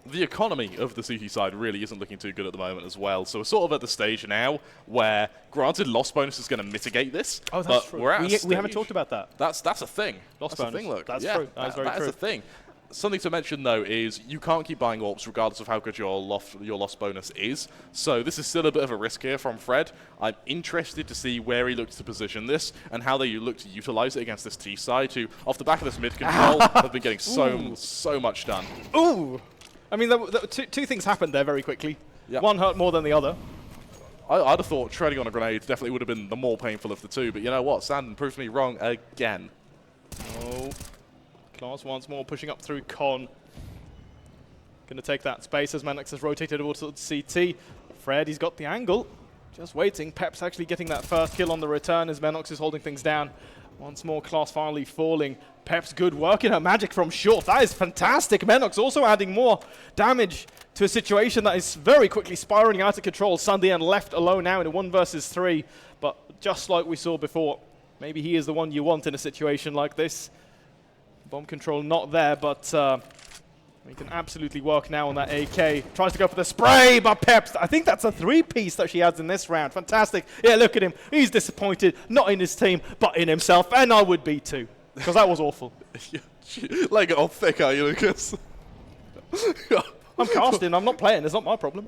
The economy of the CT side really isn't looking too good at the moment as well. So we're sort of at the stage now where, granted, loss bonus is going to mitigate this. Oh, that's true. We haven't talked about that. That's a thing. Loss bonus. That's a thing, look. That's true. That's very true. That is a thing. Something to mention, though, is you can't keep buying AWPs regardless of how good your loss bonus is. So this is still a bit of a risk here from Fred. I'm interested to see where he looks to position this and how they look to utilize it against this T side, who, off the back of this mid control, have been getting so much done. Ooh! I mean, two things happened there very quickly. Yep. One hurt more than the other. I'd have thought treading on a grenade definitely would have been the more painful of the two, but you know what? Sanden proved me wrong again. Oh. Klaus once more pushing up through Con. Going to take that space as Manox has rotated over to CT. Fred, he's got the angle. Just waiting. Pep's actually getting that first kill on the return as Manox is holding things down. Once more, Klaus finally falling. Pep's good work in her magic from short. That is fantastic. Manox also adding more damage to a situation that is very quickly spiraling out of control. Sundian left alone now in a 1 versus 3. But just like we saw before, maybe he is the one you want in a situation like this. Bomb control not there, but we can absolutely work now on that AK. Tries to go for the spray, but Peps, I think that's a 3-piece that she adds in this round. Fantastic. Yeah, look at him. He's disappointed, not in his team, but in himself, and I would be too, because that was awful. Leg it all thick, are you, Lucas? I'm casting, I'm not playing, it's not my problem.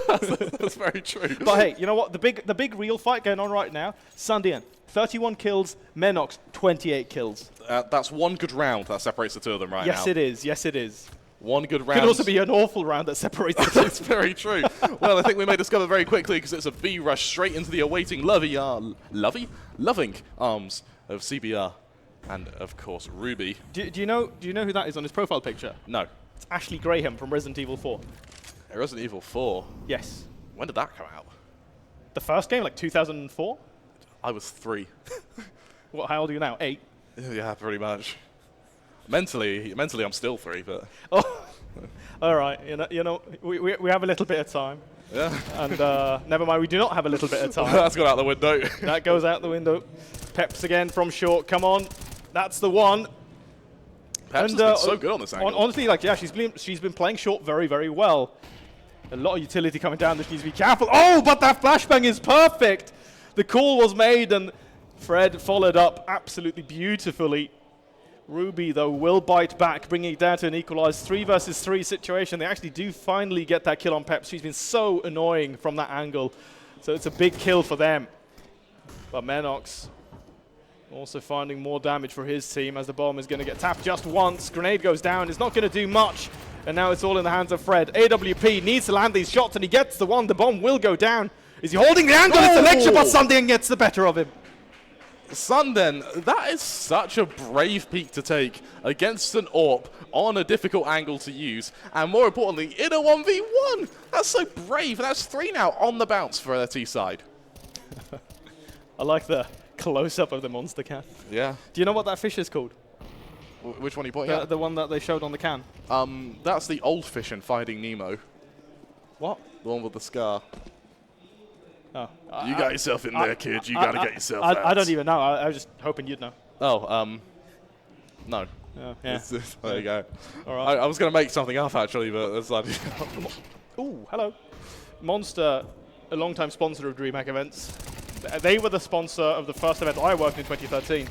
That's very true. But hey, you know what? The big real fight going on right now, Sundian, 31 kills, Menox, 28 kills. That's one good round that separates the two of them right now. Yes, it is. Yes, it is. One good round. Could also be an awful round that separates the two. That's very true. Well, I think we may discover very quickly because it's a B rush straight into the awaiting loving arms of CBR and, of course, Ruby. Do you know who that is on his profile picture? No. It's Ashley Graham from Resident Evil 4. Resident Evil 4? Yes. When did that come out? The first game, like 2004? I was 3. What, how old are you now? 8? Yeah, pretty much. Mentally, I'm still 3, but... Oh, all right. You know, we have a little bit of time. Yeah. And never mind, we do not have a little bit of time. That's gone out the window. That goes out the window. Peps again from short. Come on. That's the one. Peps has been so good on this angle. Honestly, like, yeah, she's been playing short very, very well. A lot of utility coming down. This needs to be careful. Oh, but that flashbang is perfect. The call was made, and Fred followed up absolutely beautifully. Ruby, though, will bite back, bringing it down to an equalized 3 versus 3 situation. They actually do finally get that kill on Peps. She's been so annoying from that angle. So it's a big kill for them. But Menox also finding more damage for his team as the bomb is going to get tapped just once. Grenade goes down. It's not going to do much. And now it's all in the hands of Fred. AWP needs to land these shots, and he gets the one. The bomb will go down. Is he holding the angle? It's a lecture, but Sundian gets the better of him. Sunden, that is such a brave peek to take against an AWP on a difficult angle to use, and more importantly, in a 1v1. That's so brave, and that's 3 now on the bounce for their T side. I like the close-up of the monster can. Yeah. Do you know what that fish is called? Which one are you pointing at? The one that they showed on the can. That's the old fish in Finding Nemo. What? The one with the scar. Oh. You got yourself in there, kid. You gotta get yourself out. I don't even know. I was just hoping you'd know. Oh, no. Oh, yeah. There you go. All right. I was going to make something up, actually, but that's like... Ooh, hello. Monster, a long-time sponsor of DreamHack events. They were the sponsor of the first event I worked in 2013.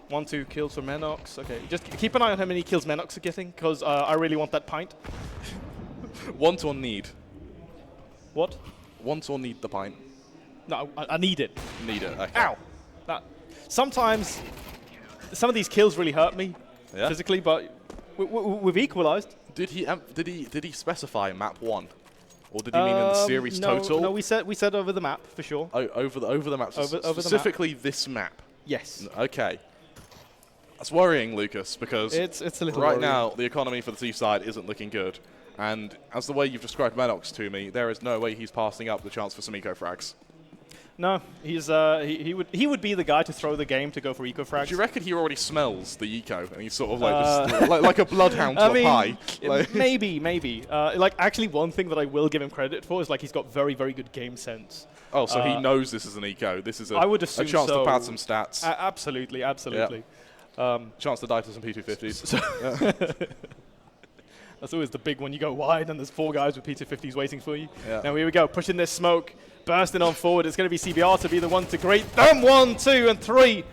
1-2 kills for Menox. Okay, just keep an eye on how many kills Menox are getting, because I really want that pint. Want or need? What? Want or need the pint? No, I need it. Need it, okay. Ow! Sometimes, some of these kills really hurt me physically, but we've equalized. Did he specify map 1? Or did he mean in the series total? No, we said over the map, for sure. Oh, over the map. Specifically this map? Yes. Okay. That's worrying, Lucas, because it's a little right worrying. now the economy for the T side isn't looking good. And as the way you've described Menox to me, there is no way he's passing up the chance for some eco frags. No, he's he would be the guy to throw the game to go for eco frags. Do you reckon he already smells the eco and he's sort of like just, like a bloodhound to a pie? Like maybe. Like actually, one thing that I will give him credit for is like he's got very good game sense. Oh, so he knows this is an eco. This is I would assume a chance so. to pad some stats. Absolutely. Yep. Chance to die to some P250s. That's always the big one. You go wide, and there's 4 guys with P250s waiting for you. Yeah. Now here we go, pushing this smoke, bursting on forward. It's going to be CBR to be the one to greet them. 1, 2, and 3.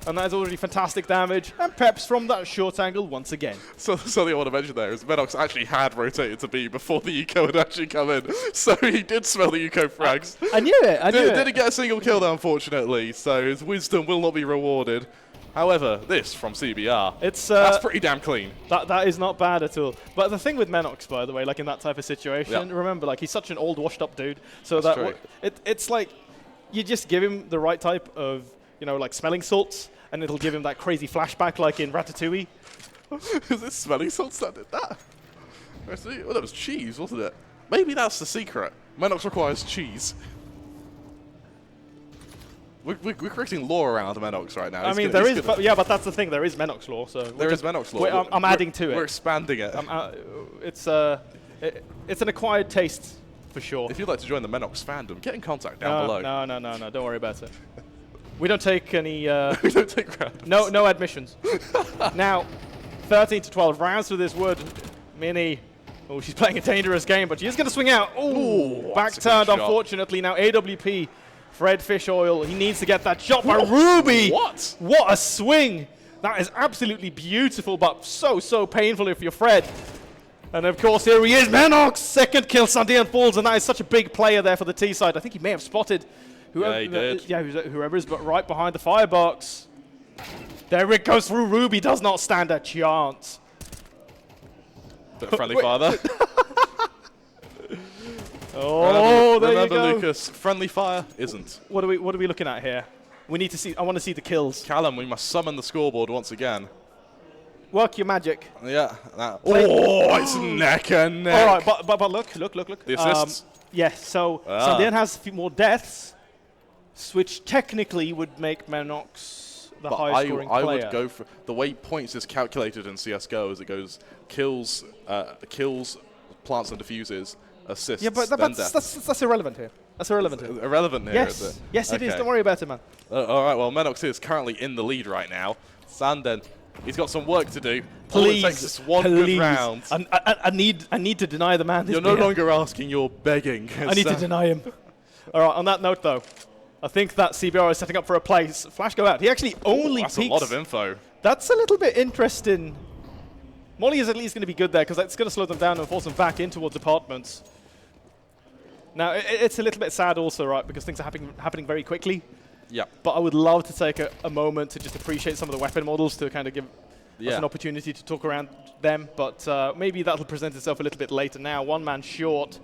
And that is already fantastic damage. And Peps from that short angle once again. So something I want to mention there is Menox actually had rotated to B before the eco had actually come in. So he did smell the eco frags. I knew it. Didn't get a single kill, though, unfortunately. So his wisdom will not be rewarded. However, this from CBR, that's pretty damn clean. That is not bad at all. But the thing with Menox, by the way, like in that type of situation, remember, like he's such an old, washed-up dude. So that's it's like you just give him the right type of, like smelling salts, and it'll give him that crazy flashback, like in Ratatouille. Is it smelling salts that did that? Well, that was cheese, wasn't it? Maybe that's the secret. Menox requires cheese. We're creating lore around Menox right now. I mean, there is, but that's the thing. There is Menox lore, so there is Menox lore. I'm adding to it. We're expanding it. It's an acquired taste for sure. If you'd like to join the Menox fandom, get in contact down below. No. Don't worry about it. We don't take any. We don't take crap. No admissions. Now, 13 to 12 rounds through this wood. Mini. Oh, she's playing a dangerous game, but she is going to swing out. Ooh, back turned, unfortunately. Now AWP. Fred Fish Oil, he needs to get that shot by Ruby. What? What a swing. That is absolutely beautiful, but so painful if you're Fred. And of course, here he is, Menox. Second kill, Sundian falls, and that is such a big player there for the T side. I think he may have spotted whoever, he did. Whoever is, but right behind the firebox. There it goes through. Ruby does not stand a chance. Bit of friendly fire there. Oh, there remember, you go. Lucas, friendly fire isn't. What are we looking at here? We need to see. I want to see the kills. Callum, we must summon the scoreboard once again. Work your magic. Yeah. Oh, it's neck and neck. All right, but look. The assists. Yes. So Sandian has a few more deaths, which technically would make Menox the highest scoring player. I would go for the way points is calculated in CS:GO. Is it goes kills, plants and diffuses, assists. Yeah, but that's irrelevant here. That's irrelevant here. Irrelevant here, Yes, is it? yes, it is. Don't worry about it, man. All right, well, Menox is currently in the lead right now. Sanden, he's got some work to do. Please, All it takes is one good round. I need to deny the man. You're no longer asking, you're begging. I need to deny him. All right, on that note, though, I think that CBR is setting up for a place. Flash go out. He actually only That's peeks. a lot of info. That's a little bit interesting. Molly is at least going to be good there because that's going to slow them down and force them back in towards apartments. Now, it's a little bit sad also, right, because things are happening very quickly. Yeah. But I would love to take a moment to just appreciate some of the weapon models to kind of give us an opportunity to talk around them. But maybe that'll present itself a little bit later now. One man short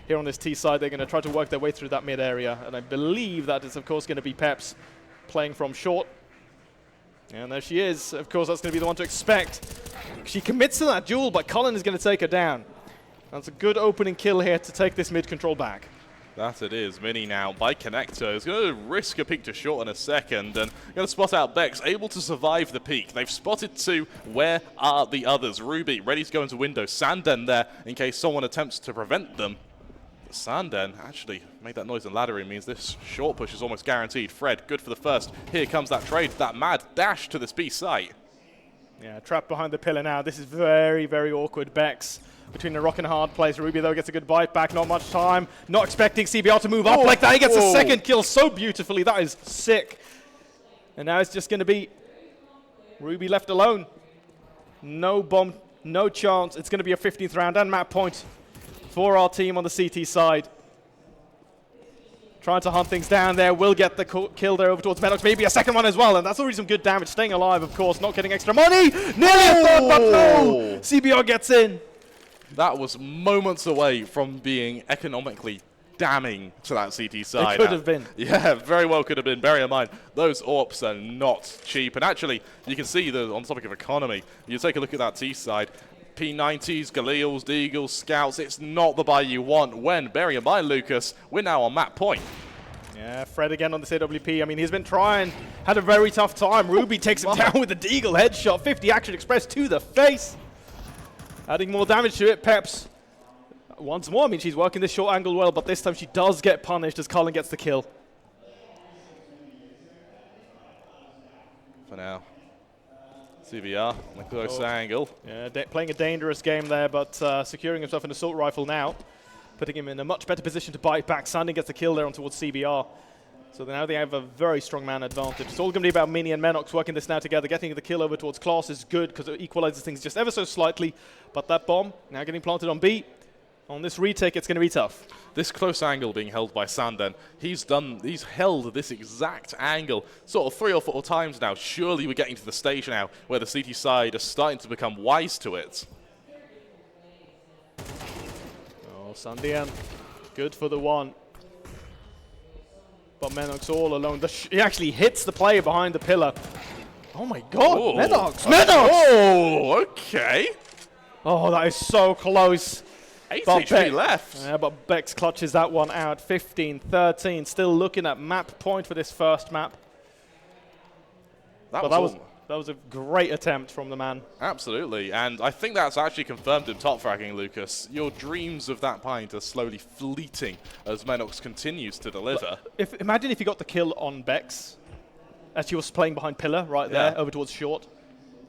here on this T side. They're going to try to work their way through that mid area. And I believe that is, of course, going to be Peps playing from short. And there she is. Of course, that's going to be the one to expect. She commits to that duel, but Colin is going to take her down. That's a good opening kill here to take this mid control back. That it is. Mini now by Connector is going to risk a peek to short in a second and going to spot out Bex, able to survive the peek. They've spotted two. Where are the others? Ruby ready to go into window. Sanden there in case someone attempts to prevent them. But Sanden actually made that noise and laddering means this short push is almost guaranteed. Fred, good for the first. Here comes that trade, that mad dash to this B site. Yeah, trapped behind the pillar now. This is very, very awkward. Bex between the rock and hard place. Ruby, though, gets a good bite back. Not much time. Not expecting CBR to move up like that. He gets a second kill so beautifully. That is sick. And now it's just going to be Ruby left alone. No bomb, no chance. It's going to be a 15th round and map point for our team on the CT side. Trying to hunt things down there. Will get the kill there over towards Menox. Maybe a second one as well. And that's already some good damage. Staying alive, of course. Not getting extra money. Nearly a third, but no. CBR gets in. That was moments away from being economically damning to that CT side. It could have been. Yeah, very well could have been. Bear in mind, those AWPs are not cheap. And actually, you can see that on the topic of economy, you take a look at that T side. P90s, Galils, Deagles, Scouts, it's not the buy you want when, bearing in mind, Lucas, we're now on map point. Yeah, Fred again on the AWP. I mean, he's been trying, had a very tough time. Ruby takes him down with the Deagle headshot. 50 Action Express to the face. Adding more damage to it, Peps. Once more, I mean, she's working this short angle well, but this time she does get punished as Colin gets the kill. For now. CBR on the close angle. Yeah, playing a dangerous game there, but securing himself an assault rifle now, putting him in a much better position to bite back. Sandy gets the kill there on towards CBR. So now they have a very strong man advantage. It's all going to be about Mini and Menox working this now together. Getting the kill over towards Klaus is good because it equalizes things just ever so slightly. But that bomb now getting planted on B. On this retake, it's going to be tough. This close angle being held by Sanden, he's held this exact angle sort of 3 or 4 times now. Surely we're getting to the stage now where the CT side are starting to become wise to it. Oh, Sandian, good for the one. But Menox all alone. He actually hits the player behind the pillar. Oh my god, oh. Menox! Menox! Oh, okay. Oh, that is so close. 8 HP left. Yeah, but Bex clutches that one out. 15-13. Still looking at map point for this first map. That was a great attempt from the man. Absolutely, and I think that's actually confirmed in top fragging, Lucas. Your dreams of that pint are slowly fleeting as Menox continues to deliver. Imagine if he got the kill on Bex as he was playing behind pillar right there over towards short.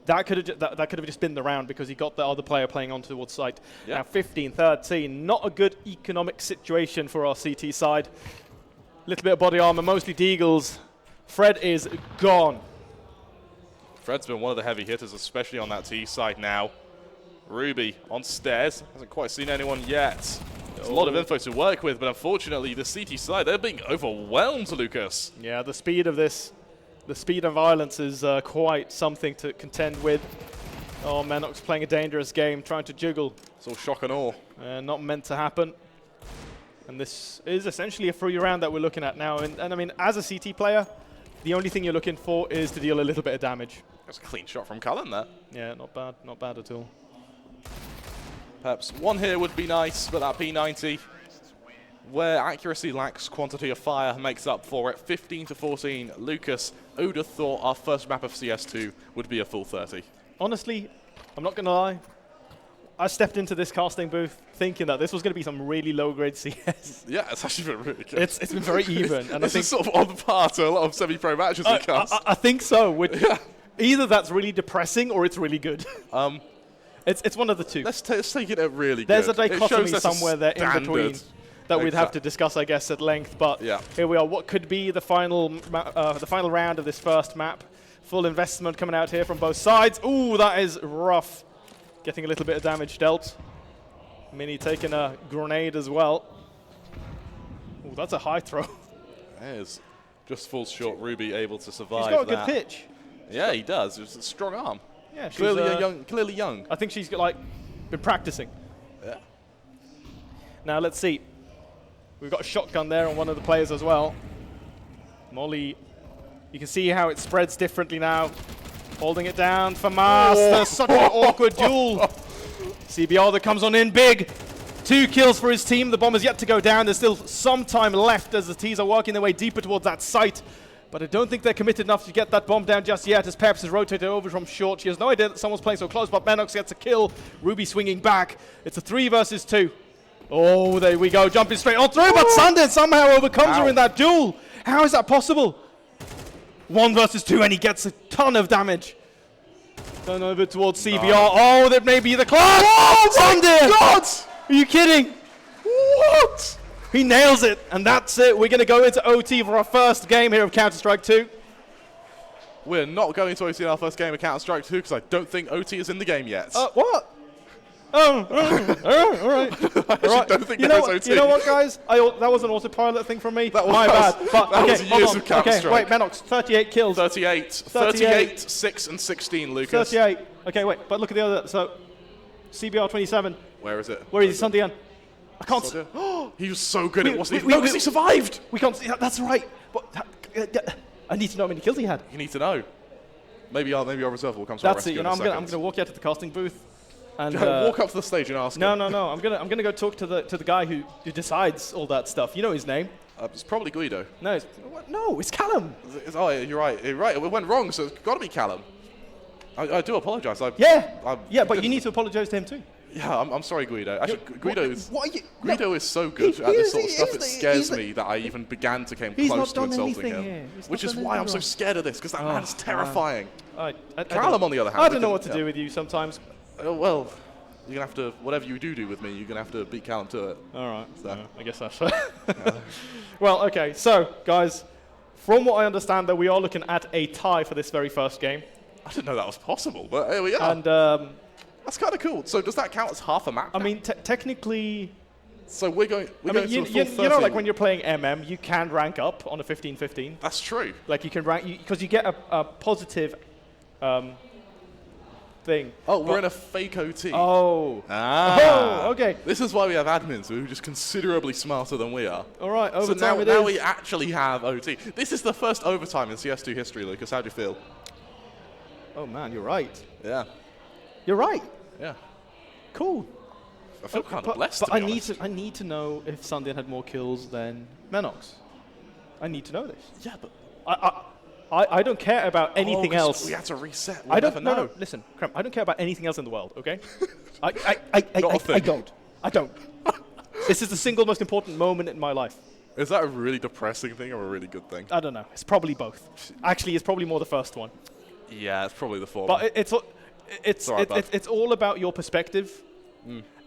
That could have just been the round because he got the other player playing on towards site. Yeah. Now 15-13, not a good economic situation for our CT side. Little bit of body armor, mostly Deagles. Fred is gone. Fred's been one of the heavy hitters, especially on that T side now. Ruby on stairs, hasn't quite seen anyone yet. There's a lot of info to work with, but unfortunately the CT side, they're being overwhelmed, Lucas. Yeah, the speed of this. The speed and violence is quite something to contend with. Oh, Menox playing a dangerous game, trying to juggle. It's all shock and awe. Not meant to happen. And this is essentially a free round that we're looking at now. And I mean, as a CT player, the only thing you're looking for is to deal a little bit of damage. That's a clean shot from Cullen there. Yeah, not bad. Not bad at all. Perhaps one here would be nice, but that P90, where accuracy lacks, quantity of fire makes up for it. 15 to 14. Lucas, who'd have thought our first map of CS2 would be a full 30? Honestly, I'm not going to lie. I stepped into this casting booth thinking that this was going to be some really low-grade CS. Yeah, it's actually been really good. It's been very even. And this is sort of on par to a lot of semi-pro matches we cast. I think so. Either that's really depressing or it's really good. It's one of the two. Let's take it at really There's good. a dichotomy somewhere there in between that we'd have to discuss, I guess, at length. But here we are. What could be the final round of this first map? Full investment coming out here from both sides. Ooh, that is rough. Getting a little bit of damage dealt. Mini taking a grenade as well. Ooh, that's a high throw. It is. Just falls short. Ruby able to survive. He's got a good pitch. Yeah, he does. It's a strong arm. Yeah, clearly young. I think she's been practicing. Yeah. Now let's see. We've got a shotgun there on one of the players as well. Molly, you can see how it spreads differently now. Holding it down for Mars. There's such an awkward duel. CBR that comes on in big. 2 kills for his team. The bomb is yet to go down. There's still some time left as the T's are working their way deeper towards that site. But I don't think they're committed enough to get that bomb down just yet as Peps is rotated over from short. She has no idea that someone's playing so close, but Menox gets a kill. Ruby swinging back. It's a 3 versus 2. Oh, there we go. Jumping straight on through, but Sanden somehow overcomes her in that duel. How is that possible? 1 versus 2, and he gets a ton of damage. Turn over towards CBR. Oh, that may be the class. Oh, Sanden! God! Are you kidding? What? He nails it, and that's it. We're going to go into OT for our first game here of Counter-Strike 2. We're not going to OT in our first game of Counter-Strike 2 because I don't think OT is in the game yet. What? Oh, all right. I don't think that was OT. You know what, guys? That was an autopilot thing from me. My bad. But, that was years of Counter-Strike. Okay, wait, Menox, 38 kills. 38, 6 and 16, Lucas. 38. Okay, wait, but look at the other. So, CBR 27. Where is it? Where is he, Sandian? I can't see. He was so good, it wasn't even. No, because he survived! We can't see. That's right. But, I need to know how many kills he had. You need to know. Maybe our reserve will come to That's it. You know, I'm gonna walk out to the casting booth. And walk up to the stage and ask him. No. I'm gonna go talk to the guy who decides all that stuff. You know his name? It's probably Guido. No, it's Callum. Oh, you're right. It went wrong, so it's got to be Callum. I do apologise. But you need to apologise to him too. Yeah, I'm sorry, Guido. Actually, Guido is so good at this sort of stuff, it scares me that I even began to come close to insulting him. Which is why I'm so scared of this, because that man's terrifying. Callum, on the other hand. I don't know what to do with you sometimes. Well, you're going to have to, whatever you do with me, you're going to have to beat Callum to it. All right. So. I guess that's fair. Well, okay. So, guys, from what I understand, that we are looking at a tie for this very first game. I didn't know that was possible, but here we are. And that's kind of cool. So does that count as half a map? I mean, technically. So we're going. To a full 30. You know, like when you're playing MM, you can rank up on a 15-15. That's true. Like you can rank because you get a positive thing. Oh, we're in a fake OT. Oh. Okay. This is why we have admins who are just considerably smarter than we are. All right. Overtime. So now we actually have OT. This is the first overtime in CS2 history, Lucas. How do you feel? Oh man, you're right. Yeah. You're right. Yeah. Cool. I feel kind of blessed. But I need to know if Sanden had more kills than Menox. I need to know this. Yeah, but I don't care about anything else. We had to reset. I don't know. No, listen, Krem, I don't care about anything else in the world. Okay. I don't. This is the single most important moment in my life. Is that a really depressing thing or a really good thing? I don't know. It's probably both. Actually, it's probably more the first one. Yeah, it's probably the former. But it's all about your perspective.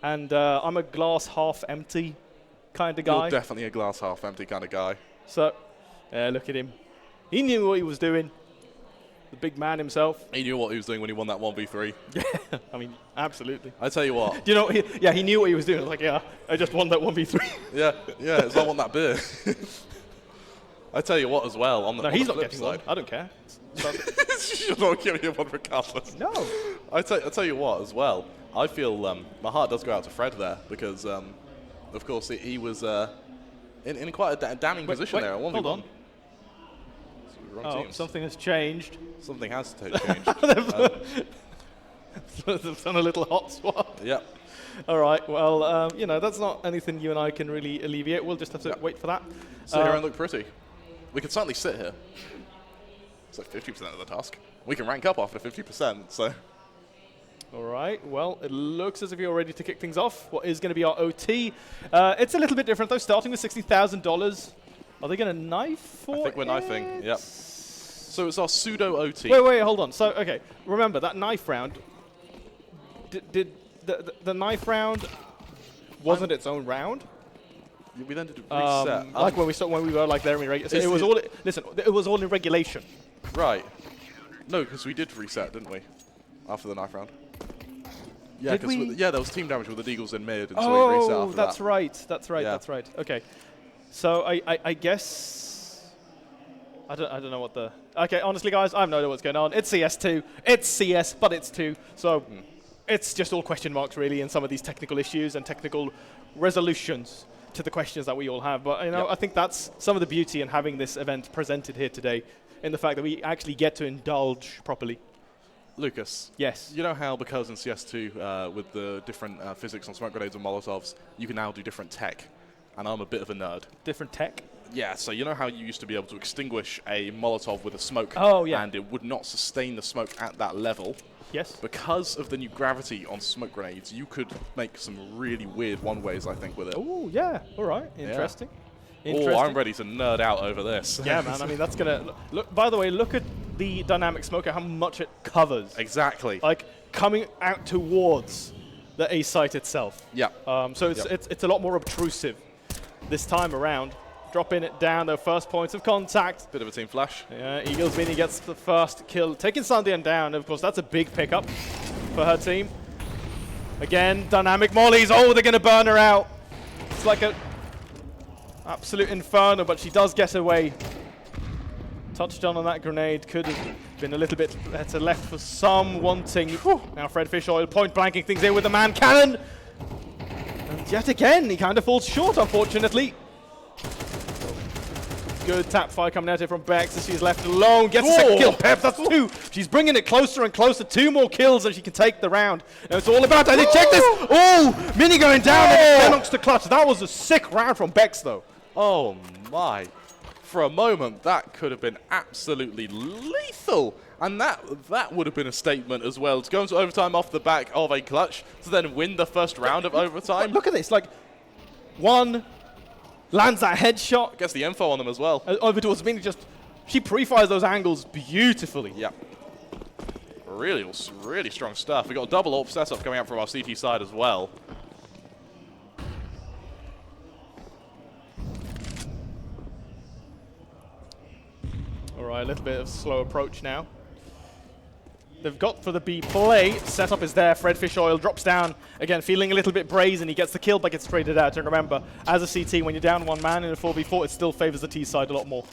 And I'm a glass half empty kind of guy. You're definitely a glass half empty kind of guy. So, look at him. He knew what he was doing. The big man himself. He knew what he was doing when he won that 1v3. Yeah, I mean, absolutely. I tell you what. Do you know? He knew what he was doing. Like, yeah, I just won that 1v3. yeah, it's I want that beer. I tell you what as well. On the he's not getting side. one. I don't care. You're not giving him one regardless. No. I tell you what, as well. I feel my heart does go out to Fred there because, of course, he was in quite a damning position there. Hold on. Wrong teams. Something has changed. Something has changed. They've done a little hot swap. Yep. All right. Well, you know, that's not anything you and I can really alleviate. We'll just have to wait for that. Sit here and look pretty. We can certainly sit here. It's like 50% of the task. We can rank up after 50%. So. All right, well, it looks as if you're ready to kick things off. What is going to be our OT? It's a little bit different, though, starting with $60,000. Are they going to knife for it? I think we're knifing, yep. So it's our pseudo OT. Wait, hold on. So, okay, remember, that knife round, did the knife round wasn't its own round? We then did reset. Like when we were like there in regulation. So it was all in regulation. Right. No, because we did reset, didn't we? After the knife round. Yeah, because there was team damage with the Deagles in mid, and so we reset after that's right. That's right. Yeah. That's right. Okay. So I guess I don't know what the. Okay, honestly, guys, I have no idea what's going on. It's CS2. It's CS, but it's 2. So it's just all question marks, really, and some of these technical issues and technical resolutions to the questions that we all have. But you know, I think that's some of the beauty in having this event presented here today, in the fact that we actually get to indulge properly. Lucas. Yes. You know how because in CS2 with the different physics on smoke grenades and Molotovs, you can now do different tech, and I'm a bit of a nerd. Different tech? Yeah, so you know how you used to be able to extinguish a Molotov with a smoke, and it would not sustain the smoke at that level? Yes. Because of the new gravity on smoke grenades, you could make some really weird one-ways, I think, with it. Oh, yeah. All right. Interesting. Oh, I'm ready to nerd out over this. Yeah, man. I mean, that's going to... Look. By the way, look at the dynamic smoker, how much it covers. Exactly. Like, coming out towards the A site itself. Yeah. So it's a lot more obtrusive this time around. Dropping it down, their first points of contact. Bit of a team flash. Yeah, Eagles Mini gets the first kill, taking Sandian down. Of course, that's a big pickup for her team. Again, dynamic mollies. Oh, they're going to burn her out. It's like a absolute inferno, but she does get away. Touchdown on that grenade could have been a little bit better left for some wanting. Whew. Now Fred Fish Oil point blanking things in with the man cannon. And yet again, he kind of falls short, unfortunately. Good tap fire coming at it from Bex as she's left alone. Gets a second kill. Pep, that's 2. She's bringing it closer and closer. 2 more kills and she can take the round. And it's all about, I think, check this. Oh, Mini going down. Lennox to clutch. That was a sick round from Bex, though. Oh, my. For a moment, that could have been absolutely lethal. And that would have been a statement as well. To go into overtime off the back of a clutch to then win the first round of overtime. Look at this. Like, 1... lands that headshot. Gets the info on them as well. Over towards Mini, she pre-fires those angles beautifully. Yeah. Really strong stuff. We got a double AWP setup coming out from our CT side as well. All right, a little bit of slow approach now. They've got for the B play. Setup is there. Fred Fish Oil drops down. Again, feeling a little bit brazen. He gets the kill, but gets traded out. And remember, as a CT, when you're down 1 man in a 4v4, it still favors the T side a lot more.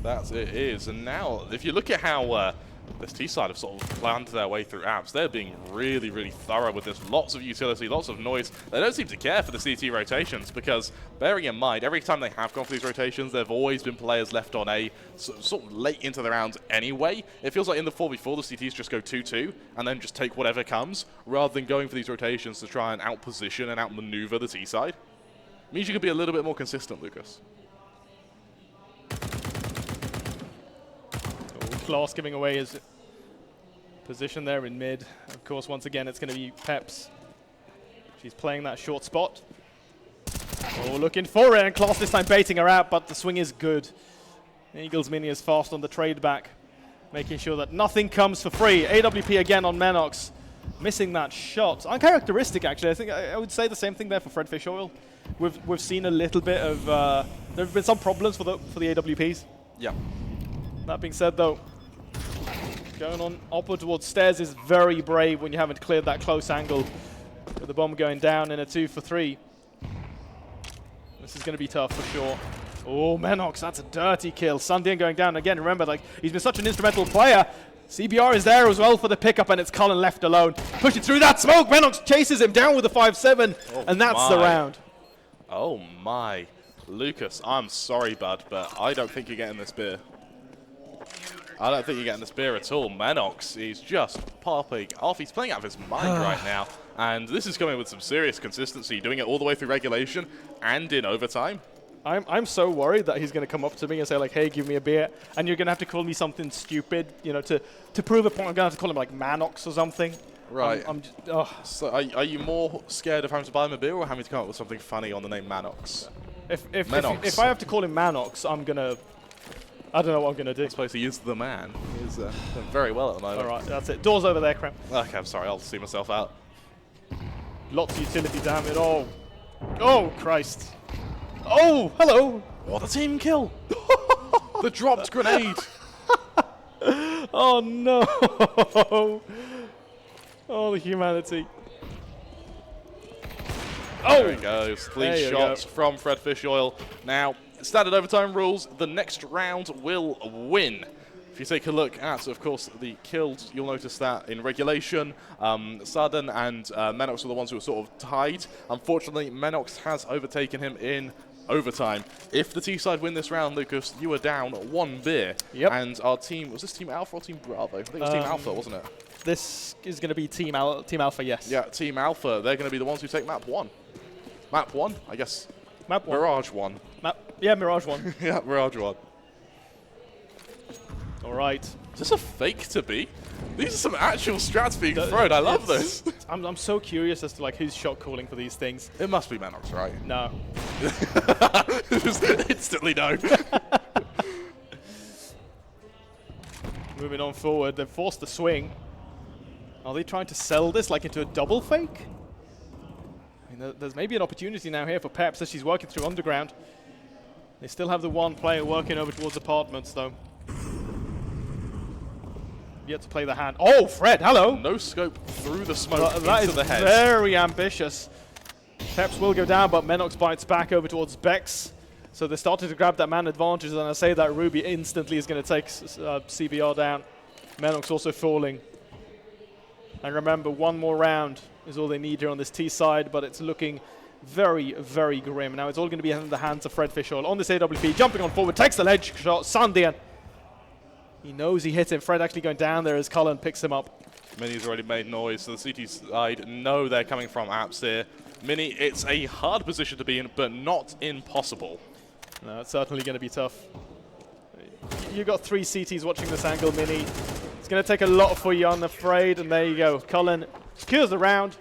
It is. And now, if you look at how this T side have sort of planned their way through apps, they're being really thorough with this. Lots of utility, lots of noise. They don't seem to care for the CT rotations because, bearing in mind, every time they have gone for these rotations, there have always been players left on A sort of late into the rounds anyway. It feels like in the 4v4, the CTs just go 2-2 and then just take whatever comes, rather than going for these rotations to try and outposition and outmaneuver the T side. It means you can be a little bit more consistent, Lucas. Class giving away his position there in mid. Of course, once again, it's going to be Peps. She's playing that short spot. Oh, looking for it, and Class this time baiting her out, but the swing is good. Eagles Mini is fast on the trade back, making sure that nothing comes for free. AWP again on Menox, missing that shot. Uncharacteristic, actually. I think I would say the same thing there for Fred Fish Oil. We've seen a little bit of there have been some problems for the AWPs. Yeah. That being said, though, going on upward towards stairs is very brave when you haven't cleared that close angle with the bomb going down in a 2-for-3. This is going to be tough for sure. Oh, Menox, that's a dirty kill. Sundian going down again. Remember, like, he's been such an instrumental player. CBR is there as well for the pickup, and it's Cullen left alone. Pushing through that smoke, Menox chases him down with a 5-7, and that's the round. Oh my. Lucas, I'm sorry, bud, but I don't think you're getting this beer. I don't think you're getting this beer at all. Menox is just popping off. He's playing out of his mind right now, and this is coming with some serious consistency, doing it all the way through regulation and in overtime. I'm so worried that he's going to come up to me and say, like, hey, give me a beer, and you're going to have to call me something stupid, you know, to prove a point. I'm going to have to call him, like, Manox or something. Right. I'm just, oh. So are you more scared of having to buy him a beer or having to come up with something funny on the name Manox? If I have to call him Manox, I'm going to... I don't know what I'm going to do. I suppose he is the man. He's doing very well at the moment. All right, that's it. Door's over there, Krem. Okay, I'm sorry. I'll see myself out. Lots of utility damage. Oh. Oh, Christ. Oh, hello. What a team kill. The dropped grenade. Oh, no. Oh, the humanity. Oh, there he goes. Clean shots from Fred Fish Oil. Now, standard overtime rules, the next round will win. If you take a look at, of course, the kills, you'll notice that in regulation, Sarden and Menox were the ones who were sort of tied. Unfortunately, Menox has overtaken him in overtime. If the T-side win this round, Lucas, you are down 1 beer. Yep. And our team, was this Team Alpha or Team Bravo? I think it was Team Alpha, wasn't it? This is going to be Team Alpha, yes. Yeah, Team Alpha. They're going to be the ones who take map 1. Map 1, I guess. Map 1. Mirage 1. Yeah, Mirage 1. Yeah, Mirage 1. All right. Is this a fake to be? These are some actual strats being thrown. I love this. I'm so curious as to like who's shot calling for these things. It must be Manox, right? No. Just instantly no. Moving on forward, they've forced the swing. Are they trying to sell this like into a double fake? I mean, there's maybe an opportunity now here for Peps as she's working through underground. They still have the one player working over towards apartments though. Yet to play the hand. Oh, Fred, hello! No scope through the smoke into the head. That is very ambitious. Peps will go down, but Menox bites back over towards Bex. So they're starting to grab that man advantage, and I say that Ruby instantly is going to take CBR down. Menox also falling. And remember, one more round is all they need here on this T side, but it's looking very, very grim. Now it's all going to be in the hands of Fred Fish Oil on this AWP, jumping on forward, takes the ledge shot, Sandian. He knows he hit him. Fred actually going down there as Cullen picks him up. Mini's already made noise, so the CT side know they're coming from apps here. Mini, it's a hard position to be in, but not impossible. No, it's certainly going to be tough. You got 3 CTs watching this angle, Mini. It's going to take a lot for you, I'm afraid. And there you go. Cullen secures the round.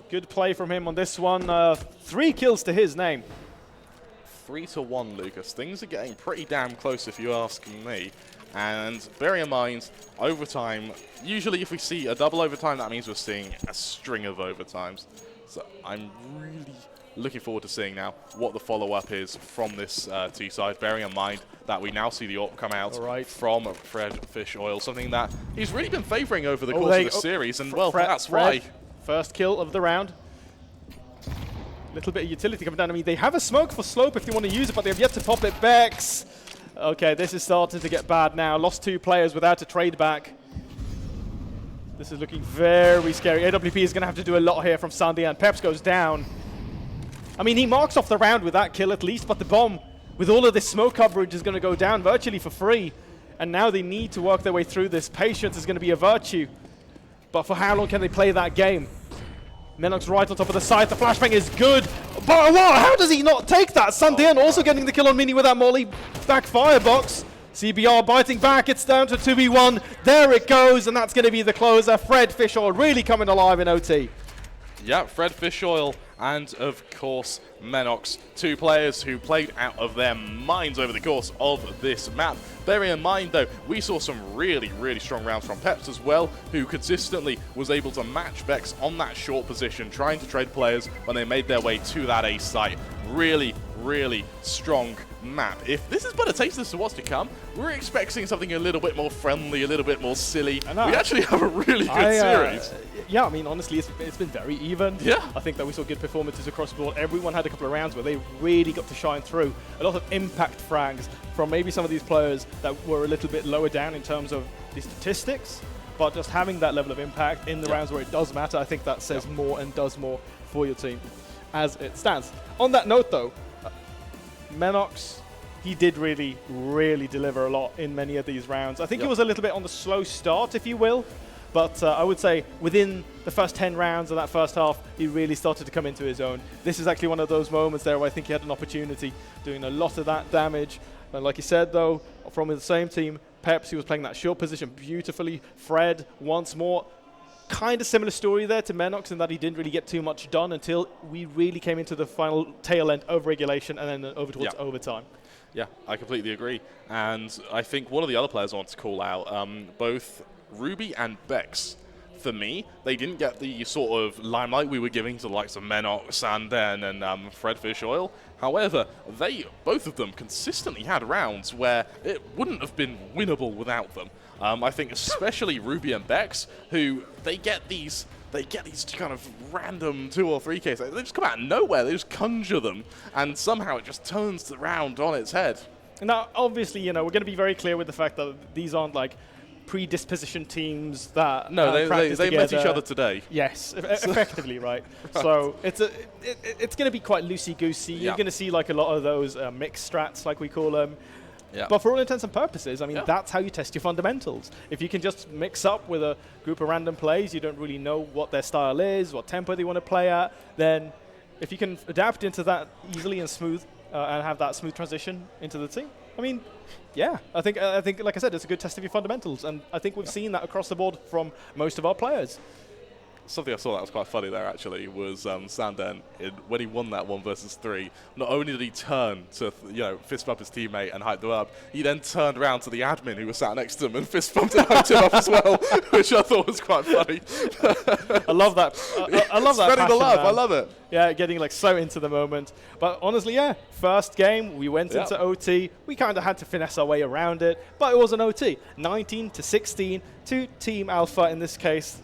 Good play from him on this one. 3 kills to his name. 3-1, Lucas. Things are getting pretty damn close if you ask me. And bearing in mind, overtime, usually if we see a double overtime, that means we're seeing a string of overtimes. So I'm really looking forward to seeing now what the follow-up is from this T-side, bearing in mind that we now see the AWP come out from Fred Fish Oil, something that he's really been favouring over the course of the series, and well, that's why. First kill of the round. Little bit of utility coming down. I mean, they have a smoke for Slope if they want to use it, but they have yet to pop it. Bex. Okay, this is starting to get bad now. Lost 2 players without a trade back. This is looking very scary. AWP is going to have to do a lot here from Sandy, and Peps goes down. I mean, he marks off the round with that kill at least, but the bomb, with all of this smoke coverage, is going to go down virtually for free. And now they need to work their way through this. Patience is going to be a virtue. But for how long can they play that game? Menox right on top of the side. The flashbang is good. But what? How does he not take that? Sandian also getting the kill on Mini with that Molly back firebox. CBR biting back. It's down to 2v1. There it goes. And that's going to be the closer. Fred Fish Oil really coming alive in OT. Yeah, Fred Fish Oil and, of course, Menox. 2 players who played out of their minds over the course of this map. Bearing in mind, though, we saw some really, really strong rounds from Peps as well, who consistently was able to match Bex on that short position, trying to trade players when they made their way to that A site. Really, really strong map. If this is but a taste as to what's to come, we're expecting something a little bit more friendly, a little bit more silly. We actually have a really good series. Yeah, I mean, honestly, it's been very even. Yeah. I think that we saw good performances across the board. Everyone had a couple of rounds where they really got to shine through. A lot of impact frags from maybe some of these players that were a little bit lower down in terms of the statistics, but just having that level of impact in the rounds where it does matter, I think that says more and does more for your team as it stands. On that note, though, Menox, he did really, really deliver a lot in many of these rounds. I think it was a little bit on the slow start, if you will, but I would say within the first 10 rounds of that first half, he really started to come into his own. This is actually one of those moments there where I think he had an opportunity doing a lot of that damage. And like you said, though, from the same team, Peps, he was playing that short position beautifully. Fred, once more, kind of similar story there to Menox in that he didn't really get too much done until we really came into the final tail end of regulation and then over towards overtime. Yeah, I completely agree. And I think one of the other players I want to call out, both Ruby and Bex, for me, they didn't get the sort of limelight we were giving to the likes of Menox, Sanden, and Fred Fish Oil. However, both of them consistently had rounds where it wouldn't have been winnable without them. I think especially Ruby and Bex, who they get these kind of random 2 or 3 cases. They just come out of nowhere. They just conjure them, and somehow it just turns the round on its head. Now, obviously, we're going to be very clear with the fact that these aren't like predisposition teams that no, they met each other today. Yes, effectively, right. So it's going to be quite loosey-goosey. You're going to see like a lot of those mixed strats, like we call them. Yeah. But for all intents and purposes, I mean, that's how you test your fundamentals. If you can just mix up with a group of random plays, you don't really know what their style is, what tempo they want to play at, then if you can adapt into that easily and smooth and have that smooth transition into the team, I mean, yeah, I think, like I said, it's a good test of your fundamentals, and I think we've seen that across the board from most of our players. Something I saw that was quite funny there, actually, was Sanden, when he won that 1 versus 3, not only did he turn to, fist bump his teammate and hype them up, he then turned around to the admin who was sat next to him and fist bumped and hyped him up as well, which I thought was quite funny. I love that. I love that. Spreading the love. Man. I love it. Yeah, getting like so into the moment. But honestly, first game, we went into OT. We kind of had to finesse our way around it, but it was an OT. 19-16 to Team Alpha in this case.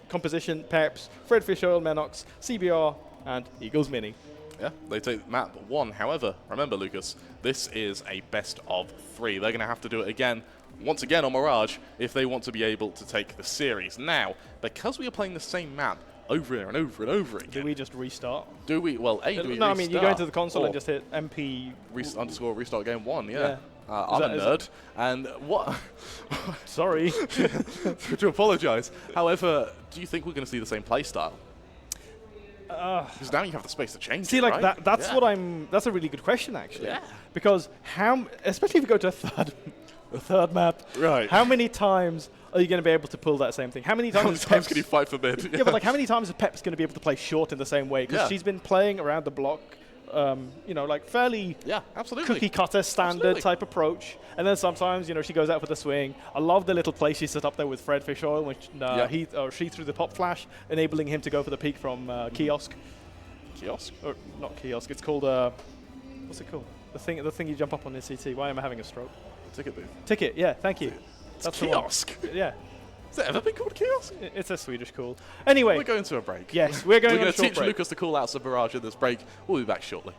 Composition, Peps, Fred Fish Oil, Menox, CBR, and Eagles Mini. Yeah, they take map 1. However, remember, Lucas, this is a best of 3. They're going to have to do it again, once again on Mirage, if they want to be able to take the series. Now, because we are playing the same map over and over and over again. Do we just restart? Do we? Well, do we restart? No, I mean, you go into the console and just hit MP... _ restart game 1, yeah. I'm a nerd, and what? Sorry to apologise. However, do you think we're going to see the same play style? Because now you have the space to change. See, it, like right? that's what I'm. That's a really good question, actually. Yeah. Because especially if you go to a third map, right? How many times are you going to be able to pull that same thing? How many times can you fight for mid? Yeah, but like how many times is Pep's going to be able to play short in the same way? Because she's been playing around the block. Like fairly cookie cutter standard type approach, and then sometimes she goes out for the swing. I love the little play she set up there with Fred Fish Oil, which she threw the pop flash, enabling him to go for the peak from kiosk. Kiosk? Or not kiosk? It's called what's it called? The thing you jump up on in CT. Why am I having a stroke? Ticket booth. Ticket. Yeah, thank you. That's kiosk. Yeah. Has it ever been called kiosk? It's a Swedish call. Anyway. We're going to a break. Yes, we're going to teach Lucas to call out some Barrage in this break. We'll be back shortly.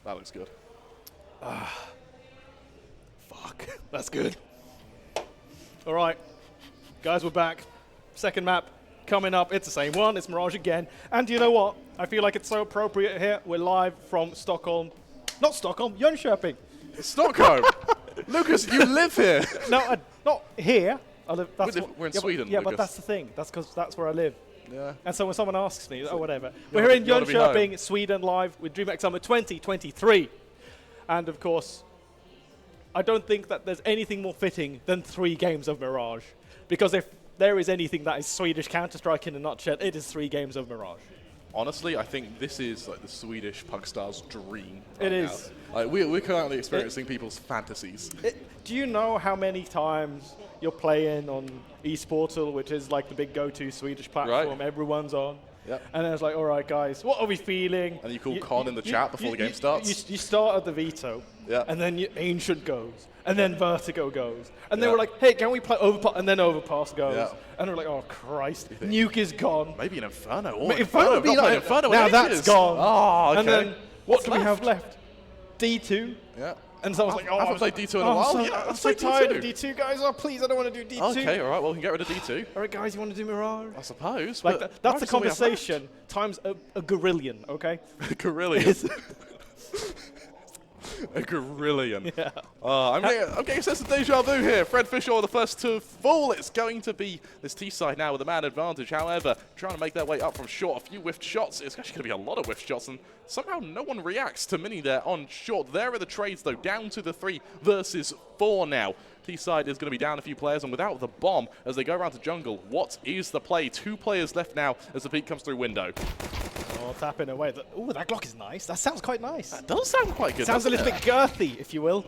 That looks good. Fuck. That's good. All right. Guys, we're back. Second map coming up. It's the same one. It's Mirage again. And you know what? I feel like it's so appropriate here. We're live from Stockholm. Not Stockholm, Jönköping. Stockholm! Lucas, you live here! No, not here. I live, We're in Sweden, yeah, Lucas. but that's the thing. That's because that's where I live. Yeah. And so when someone asks me, oh, whatever. We're here in Jönköping, Sweden, live with DreamHack Summer 2023. And of course, I don't think that there's anything more fitting than 3 games of Mirage. Because if there is anything that is Swedish Counter-Strike in a nutshell, it is 3 games of Mirage. Honestly, I think this is like the Swedish Puckstar's dream. It is. Like, we're currently experiencing people's fantasies. Do you know how many times you're playing on eSportal, which is like the big go-to Swedish platform everyone's on? Yep. And then it's like, all right, guys, what are we feeling? And you call Con in the chat before the game starts. You start at the Veto, Yeah. and then Ancient goes, and then Vertigo goes. And then we're like, hey, can we play Overpass? And then Overpass goes. Yeah. And we're like, oh, Christ, Nuke is gone. Maybe an Inferno. Oh, Inferno would be like, Inferno now in that's ages. gone. Oh, okay. And then what do we have left? D2. Yeah. And so I was like, oh, I haven't played D2 in a while. I'm so tired of D2, guys. Oh, please, I don't want to do D2. Okay, all right, well, we can get rid of D2. All right, guys, you want to do Mirage? I suppose. Like but that's the Mirage is all we have conversation times a gorillion, okay? left. Gorillion. A gorillion. Yeah. I'm getting a sense of deja vu here. Fred Fisher, the first to fall. It's going to be this T-side now with a man advantage. However, trying to make their way up from short. A few whiffed shots. It's actually going to be a lot of whiffed shots, and somehow no one reacts to Mini there on short. There are the trades, though, down to the 3 versus 4 now. T-side is going to be down a few players, and without the bomb, as they go around to jungle, what is the play? 2 players left now as the peak comes through window. Oh, tapping away. Ooh, that Glock is nice. That sounds quite nice. That does sound quite good. Sounds a little bit girthy, if you will.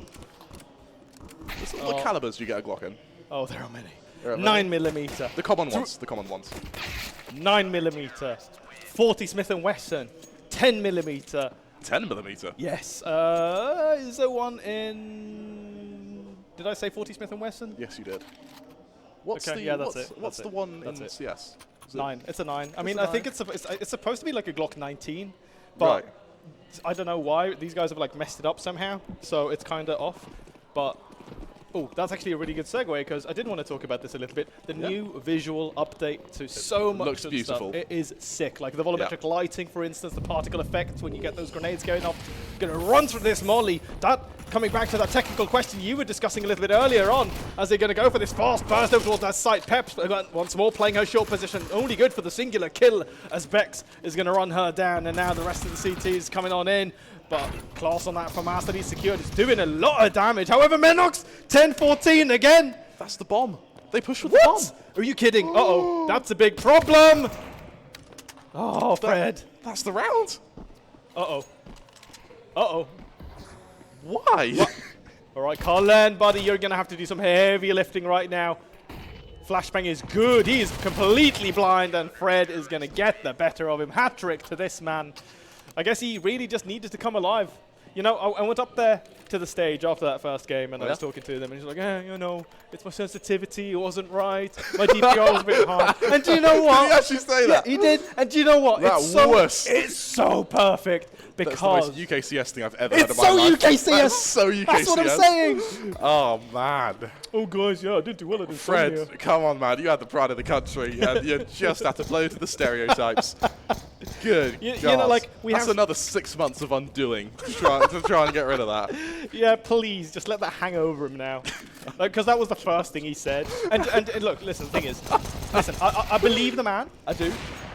What calibers do you get a Glock in? Oh, there are many. There are many. 9mm. The common ones. The common ones. 9mm. 40 Smith & Wesson. 10mm. 10mm? Yes. Is there one in... Did I say 40 Smith & Wesson? Yes, you did. What's okay, the, yeah, that's what's, it. what's That's the one That's in it. CS? 9. It's a 9. I mean, a I think 9? it's supposed to be like a Glock 19, but I don't know why. These guys have like messed it up somehow, so it's kind of off. But oh, that's actually a really good segue because I did want to talk about this a little bit. The new visual update to so much looks good beautiful. stuff. It is sick. Like the volumetric lighting, for instance, the particle effects when you get those grenades going off. Gonna run through this molly. That coming back to that technical question you were discussing a little bit earlier on, as they're going to go for this fast burst over towards that site. Peps once more playing her short position, only good for the singular kill as Bex is going to run her down, and now the rest of the CTs coming on in. But class on that from Master, he's secured. It's doing a lot of damage. However, Menox, 10-14 again. That's the bomb. They push with the bomb. Are you kidding? Uh-oh, that's a big problem. Oh, Fred. That's the round. Uh-oh. Uh-oh. Why? All right, Colin, buddy, you're going to have to do some heavy lifting right now. Flashbang is good. He is completely blind, and Fred is going to get the better of him. Hat-trick to this man. I guess he really just needed to come alive. You know, I went up there to the stage after that first game, and I was talking to them, and he's like, you know, it's my sensitivity, it wasn't right, my DPI was a bit high. And do you know what? Did he actually say that? Yeah, he did. And do you know what? It's so perfect because... That's the most UKCS thing I've ever heard in my so life. UKCS! That's so UKCS. That's what I'm saying! Oh, man. Oh, guys, yeah, I didn't do well at this. Fred, come on, man. You had the pride of the country, and you just had to blow to the stereotypes. Good you know, like, That's another 6 months of undoing to try and get rid of that. Yeah, please, just let that hang over him now. Because that was the first thing he said. And look, listen, the thing is, listen, I believe the man, I do,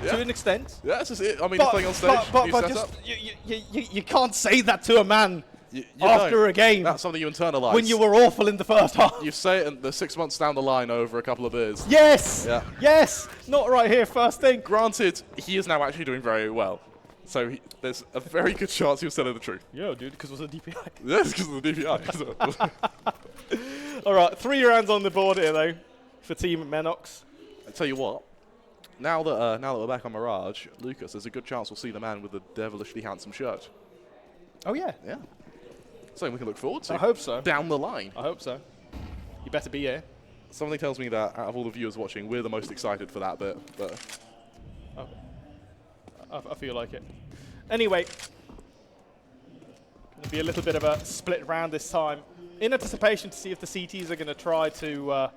to an extent. Yeah, that's just it. I mean, he's playing on stage, but new just, setup. you can't say that to a man You after a game. That's something you internalize. When you were awful in the first half. You say it in the 6 months down the line over a couple of beers. Yes! Yeah. Yes! Not right here, first thing. Granted, he is now actually doing very well. So there's a very good chance he was telling the truth. Yo, dude, because it was a DPI. Yes, because of the DPI. All right, 3 rounds on the board here, though, for Team Menox. I tell you what, now that we're back on Mirage, Lucas, there's a good chance we'll see the man with the devilishly handsome shirt. Oh, yeah? Yeah. Something we can look forward to. I hope so. Down the line. I hope so. You better be here. Something tells me that out of all the viewers watching, we're the most excited for that bit. But I feel like it. Anyway, It'll be a little bit of a split round this time, in anticipation to see if the CTs are going to try to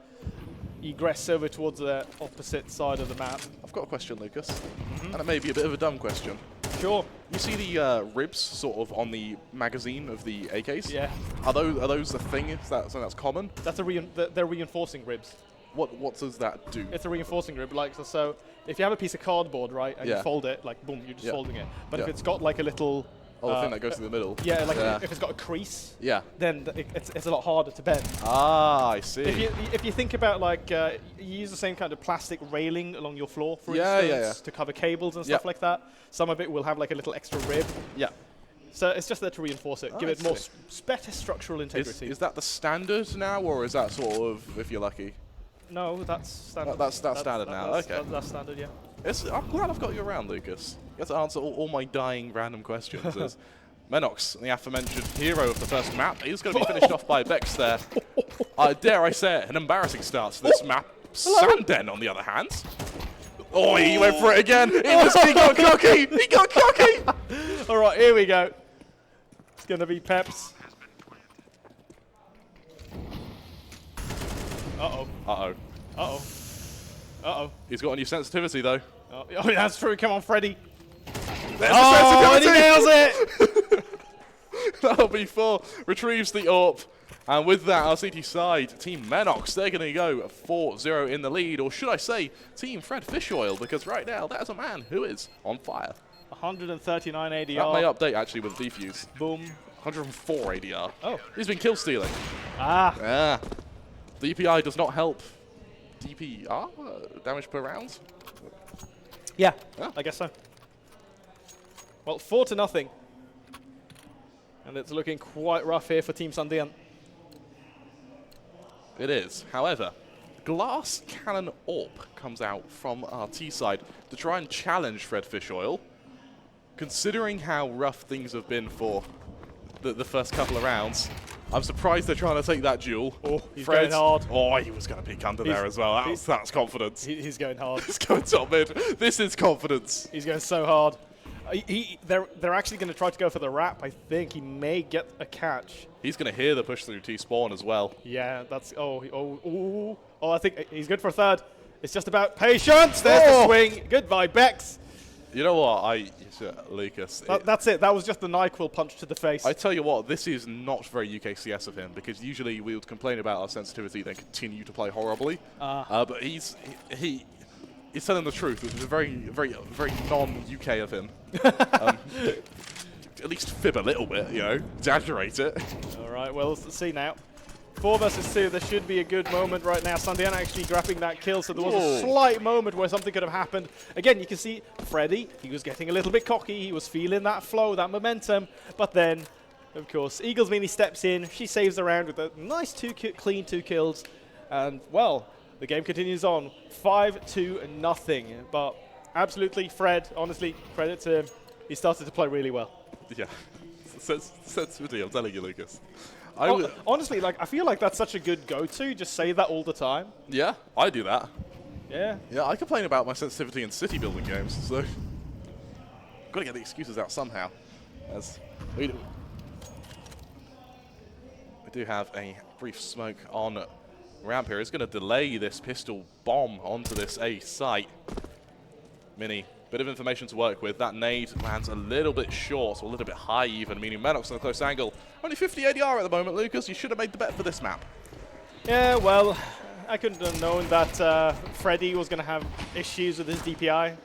egress over towards the opposite side of the map. I've got a question, Lucas, and it may be a bit of a dumb question. Sure. You see the ribs sort of on the magazine of the AKs? Yeah. Are those the thing? Is that something that's common? That's they're reinforcing ribs. What does that do? It's a reinforcing rib, like so. If you have a piece of cardboard, right, and you fold it, like boom, you're just folding it. But if it's got like a little the thing that goes through the middle. Yeah, like if it's got a crease. Yeah. Then it's a lot harder to bend. Ah, I see. If you think about like you use the same kind of plastic railing along your floor, for instance, to cover cables and stuff like that. Some of it will have like a little extra rib. Yeah. So it's just there to reinforce it, give it more better structural integrity. Is that the standard now, or is that sort of if you're lucky? No, that's standard. That's standard now. Okay. That's standard, yeah. I'm glad I've got you around, Lucas. You have to answer all my dying random questions. As Menox, the aforementioned hero of the first map, he's going to be finished off by Bex there. Dare I say it, an embarrassing start to this map. Sanden, on the other hand. Oh, he went for it again. He got cocky. He got cocky. All right, here we go. It's going to be Peps. Uh-oh. Uh-oh. Uh-oh. Uh-oh. He's got a new sensitivity, though. Oh, that's true. Come on, Freddy. There's the and he nails it! That'll be 4. Retrieves the AWP. And with that, our CT side, Team Menox, they're going to go 4-0 in the lead. Or should I say, Team Fred Fish Oil, because right now, that is a man who is on fire. 139 ADR. That may update, actually, with defuse. Boom. 104 ADR. Oh. He's been kill stealing. Ah. DPI does not help DPR? Damage per round? Yeah, I guess so. Well, 4-0. And it's looking quite rough here for Team Sandian. It is. However, Glass Cannon AWP comes out from our T side to try and challenge Fred Fish Oil. Considering how rough things have been for the first couple of rounds, I'm surprised they're trying to take that duel. Oh, he's going hard. Oh, he was going to peek under there as well. That's confidence. He's going hard. He's going top mid. This is confidence. He's going so hard. They're actually going to try to go for the wrap. I think he may get a catch. He's going to hear the push through T-spawn as well. Yeah, that's... Oh, I think he's good for a third. It's just about patience. There's the swing. Goodbye, Bex. You know what? Lucas. That's it. That was just the NyQuil punch to the face. I tell you what, this is not very UKCS of him, because usually we would complain about our sensitivity, then continue to play horribly. But he's telling the truth, which is very, very, very non-UK of him. At least fib a little bit, you know, exaggerate it. All right, well, let's see now. 4 versus 2, there should be a good moment right now. Sandiana actually grabbing that kill, so there was a slight moment where something could have happened. Again, you can see Freddy, he was getting a little bit cocky. He was feeling that flow, that momentum. But then, of course, Eaglesmeany steps in. She saves the round with a nice clean 2 kills. And, well, the game continues on. 5-0. But absolutely, Fred, honestly, credit to him. He started to play really well. Yeah. Sensitivity, I'm telling you, Lucas. Honestly, like I feel like that's such a good go-to. Just say that all the time. Yeah, I do that. Yeah. Yeah, I complain about my sensitivity in city building games, so got to get the excuses out somehow. As we do have a brief smoke on ramp here. It's going to delay this pistol bomb onto this A site. Mini. Bit of information to work with. That nade lands a little bit short, or a little bit high even, meaning Menox on a close angle. Only 50 ADR at the moment, Lucas. You should have made the bet for this map. Yeah, well, I couldn't have known that Freddy was going to have issues with his DPI.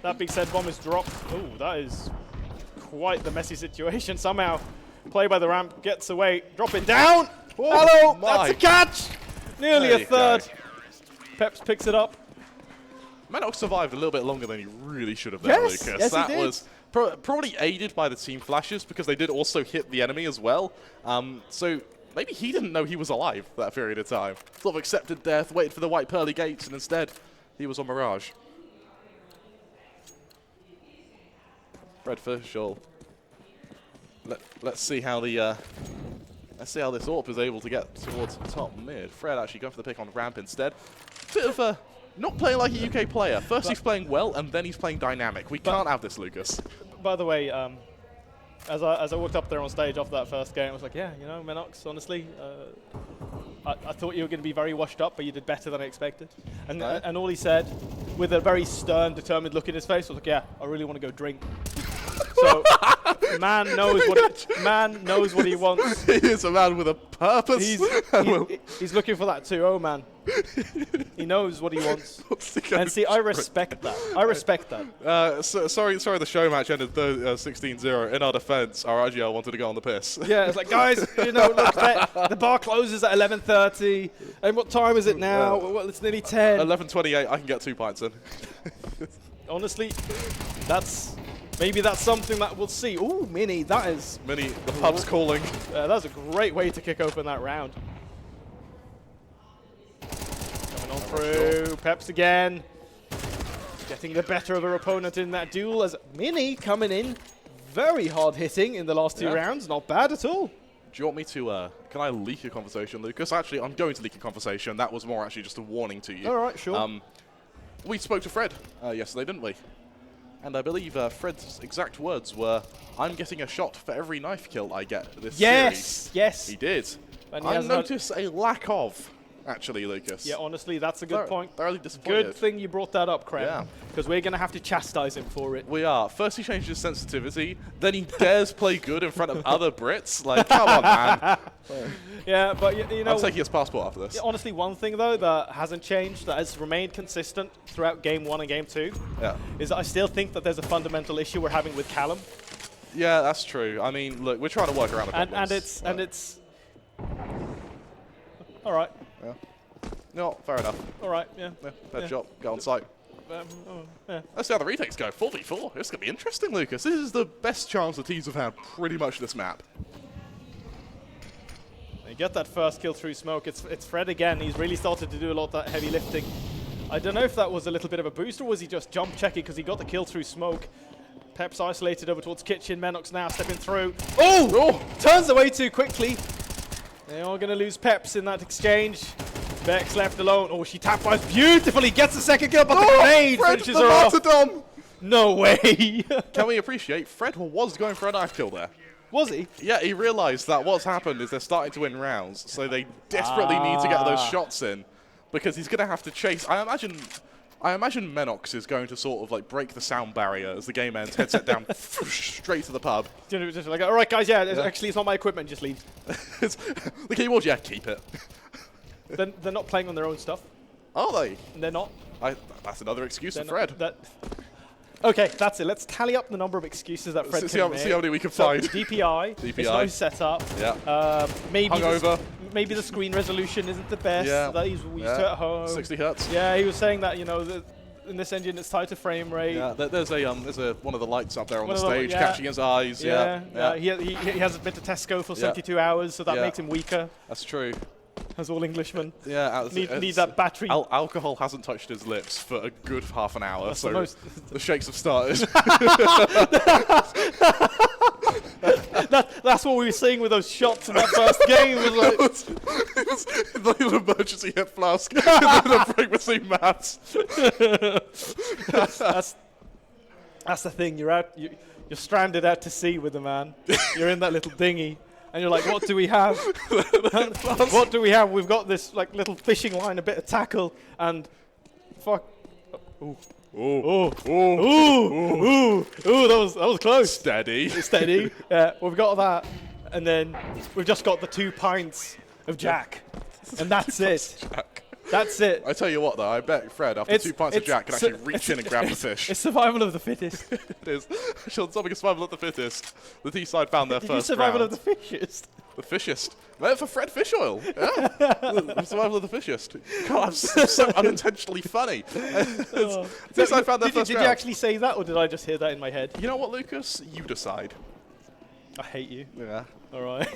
That being said, bomb is dropped. Oh, that is quite the messy situation. Somehow, play by the ramp, gets away, drop it down. Hello, that's a catch. Nearly a third. Peps picks it up. Menox survived a little bit longer than he really should have done, Lucas. Yes, that he did. was probably aided by the team flashes, because they did also hit the enemy as well. So maybe he didn't know he was alive that period of time. Sort of accepted death, waited for the white pearly gates, and instead he was on Mirage. Fred Fischl. Let's see how the this AWP is able to get towards top mid. Fred actually going for the pick on ramp instead. Bit of a not playing like a UK player. First he's playing well, and then he's playing dynamic. We can't have this, Lucas. By the way, as I walked up there on stage after that first game, I was like, yeah, you know, Menox, honestly, I thought you were going to be very washed up, but you did better than I expected. And all he said, with a very stern, determined look in his face, was like, yeah, I really want to go drink. So, man knows what he wants. He is a man with a purpose. He's looking for that 2-0, man. He knows what he wants. And see, I respect that. I respect that. Sorry, the show match ended 16-0. In our defense, our RGL wanted to go on the piss. Yeah, it's like, guys, you know, look, the bar closes at 11:30. And what time is it now? Well, it's nearly 10. 11:28. I can get 2 pints in. Honestly, maybe that's something that we'll see. Ooh, Mini, that is... Mini, the pub's calling. That's a great way to kick open that round. Coming on through, Peps again. Getting the better of her opponent in that duel as Mini coming in. Very hard hitting in the last 2 rounds. Not bad at all. Do you want me to, can I leak a conversation, Lucas? Actually, I'm going to leak a conversation. That was more actually just a warning to you. All right, sure. We spoke to Fred yesterday, didn't we? And I believe Fred's exact words were, I'm getting a shot for every knife kill I get this series. Yes. He did. And he I noticed a lack of, actually, Lucas. Yeah, honestly, that's a good point. Thoroughly disappointed. Good thing you brought that up, Krem. Yeah. Because we're going to have to chastise him for it. We are. First he changed his sensitivity, then he dares play good in front of other Brits. Like, come on, man. Yeah, but you know... I'm taking his passport after this. Yeah, honestly, one thing, though, that hasn't changed, that has remained consistent throughout Game 1 and Game 2, is that I still think that there's a fundamental issue we're having with Callum. Yeah, that's true. I mean, look, we're trying to work around the problems. And it's... All right. Yeah. No, fair enough. All right, yeah. Bad job. Go on site. Yeah. Let's see how the retakes go. 4v4. It's going to be interesting, Lucas. This is the best chance the teams have had pretty much this map. You get that first kill through smoke. It's Fred again. He's really started to do a lot of that heavy lifting. I don't know if that was a little bit of a boost or was he just jump checking because he got the kill through smoke. Pep's isolated over towards kitchen. Menox now stepping through. Oh! Turns away too quickly. They are going to lose Peps in that exchange. Bex left alone. Oh, she tap fires beautifully. Gets the second kill, but the grenade finishes her off. No way. Can we appreciate Fred was going for a knife kill there? Was he? Yeah, he realized that what's happened is they're starting to win rounds, so they desperately need to get those shots in because he's going to have to chase. I imagine Menox is going to sort of like break the sound barrier as the game ends, headset down, straight to the pub. Just like, all right, guys, actually, it's not my equipment, just leave. The keyboard, yeah, keep it. They're not playing on their own stuff. Are they? They're not. That's another excuse for Fred. Okay, that's it. Let's tally up the number of excuses that Fred see how many we can find. DPI. It's no setup. Yeah. Maybe hungover. Maybe the screen resolution isn't the best that he's used to at home. 60 hertz. Yeah, he was saying that, you know, in this engine it's tighter frame rate. Yeah, there's one of the lights up there on the stage catching his eyes. He hasn't been to Tesco for 72 hours, so that makes him weaker. That's true. As all Englishmen. Yeah, need that battery. Alcohol hasn't touched his lips for a good half an hour, so the shakes have started. That's what we were seeing with those shots in that first game. It was like an emergency hip flask and then a break between maps. That's the thing. You're stranded out to sea with the man. You're in that little dinghy. And you're like, what do we have? What do we have? We've got this like little fishing line, a bit of tackle, and fuck. Ooh, that was close. Steady. Yeah, we've got that, and then we've just got the 2 pints of Jack, and that's it. That's it. I tell you what, though, I bet Fred, after 2 pints of Jack, can actually reach in and grab the fish. It's survival of the fittest. It is. On something of survival of the fittest, the T-side found their first survival round. of the fittest. The fishest. For Fred Fish Oil. Yeah. Survival of the fishest. God, I'm so unintentionally funny. T-side found their first round. Did you actually say that, or did I just hear that in my head? You know what, Lucas? You decide. I hate you. Yeah. All right.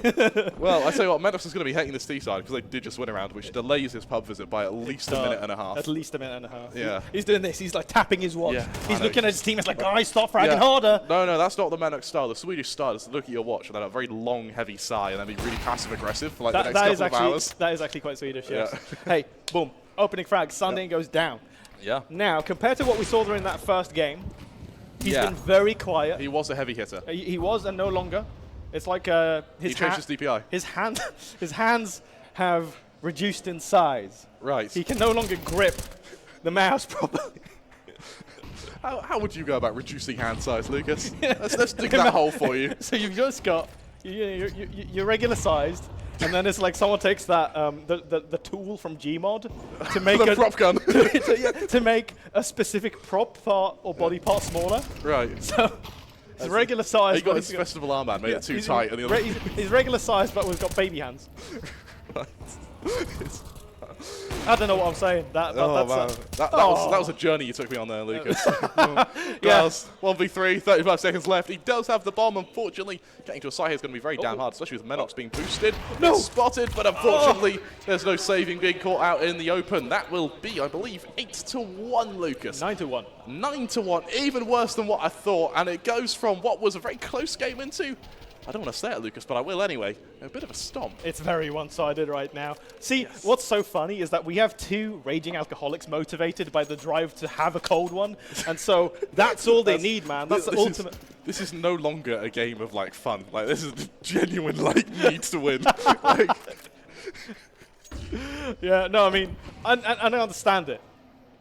Well, I tell you what, Meadows is going to be hating this T-side because they did just win a round, which delays his pub visit by at least a minute and a half. At least a minute and a half. Yeah. He's doing this. He's like tapping his watch. Yeah, He's looking at his team. It's like, guys, stop fragging harder. No, that's not the Menox style. The Swedish style is to look at your watch and then a very long, heavy sigh and then be really passive-aggressive for like the next couple of hours. That is actually quite Swedish, yes. Hey, boom. Opening frag. Sunday goes down. Yeah. Now, compared to what we saw during that first game, He's been very quiet. He was a heavy hitter. He was, and no longer. It's like he changed his DPI. His hands have reduced in size. Right. He can no longer grip the mouse properly. How would you go about reducing hand size, Lucas? let's dig that hole for you. So you've just got you're regular sized, and then it's like someone takes that the tool from Gmod to make the prop gun to make a specific prop part or body part smaller. Right. So it's regular size. He got his festival armband, made it too tight. And he's regular size, but we've got baby hands. Right. I don't know what I'm saying. That was a journey you took me on there, Lucas. Yes. 1v3, 35 seconds left. He does have the bomb. Unfortunately, getting to a site here is going to be very damn hard, especially with Menox being boosted. No. It's spotted, but unfortunately, there's no saving being caught out in the open. That will be, I believe, 8-1, Lucas. 9-1. 9-1, even worse than what I thought. And it goes from what was a very close game into, I don't want to say it, Lucas, but I will anyway, a bit of a stomp. It's very one-sided right now. See, what's so funny is that we have two raging alcoholics motivated by the drive to have a cold one, and so that's all they need, man. That's the ultimate. This is no longer a game of like fun. Like this is genuine like need to win. Like. Yeah, no, I mean, and I understand it.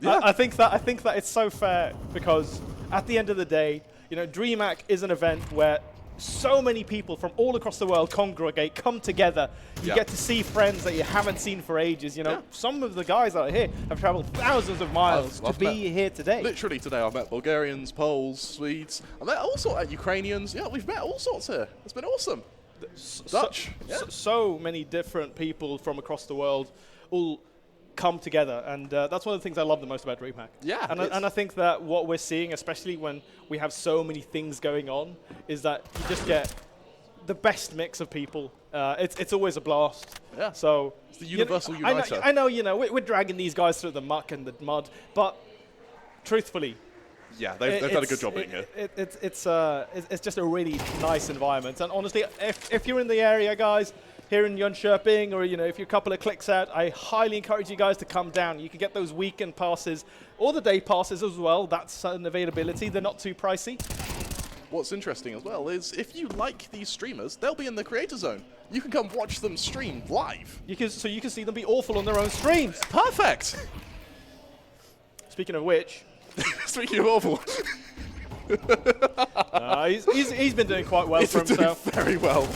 Yeah. I think that it's so fair because at the end of the day, you know, DreamHack is an event where so many people from all across the world congregate, come together. You get to see friends that you haven't seen for ages. You know, some of the guys that are here have traveled thousands of miles to be here today. Literally today, I've met Bulgarians, Poles, Swedes. I met all sorts of Ukrainians. Yeah, we've met all sorts here. It's been awesome. Dutch. So many different people from across the world all come together, and that's one of the things I love the most about DreamHack. Yeah, and I think that what we're seeing, especially when we have so many things going on, is that you just get the best mix of people. It's always a blast. Yeah. So it's the universal uniter. I know. You know, we're dragging these guys through the muck and the mud, but truthfully, yeah, they've done a good job being here. It's just a really nice environment, and honestly, if you're in the area, guys, here in Jönköping, or you know, if you're a couple of clicks out, I highly encourage you guys to come down. You can get those weekend passes or the day passes as well. That's an availability. They're not too pricey. What's interesting as well is if you like these streamers, they'll be in the creator zone. You can come watch them stream live. So you can see them be awful on their own streams. Perfect. Speaking of which, speaking of awful, he's been doing quite well for himself. Very well.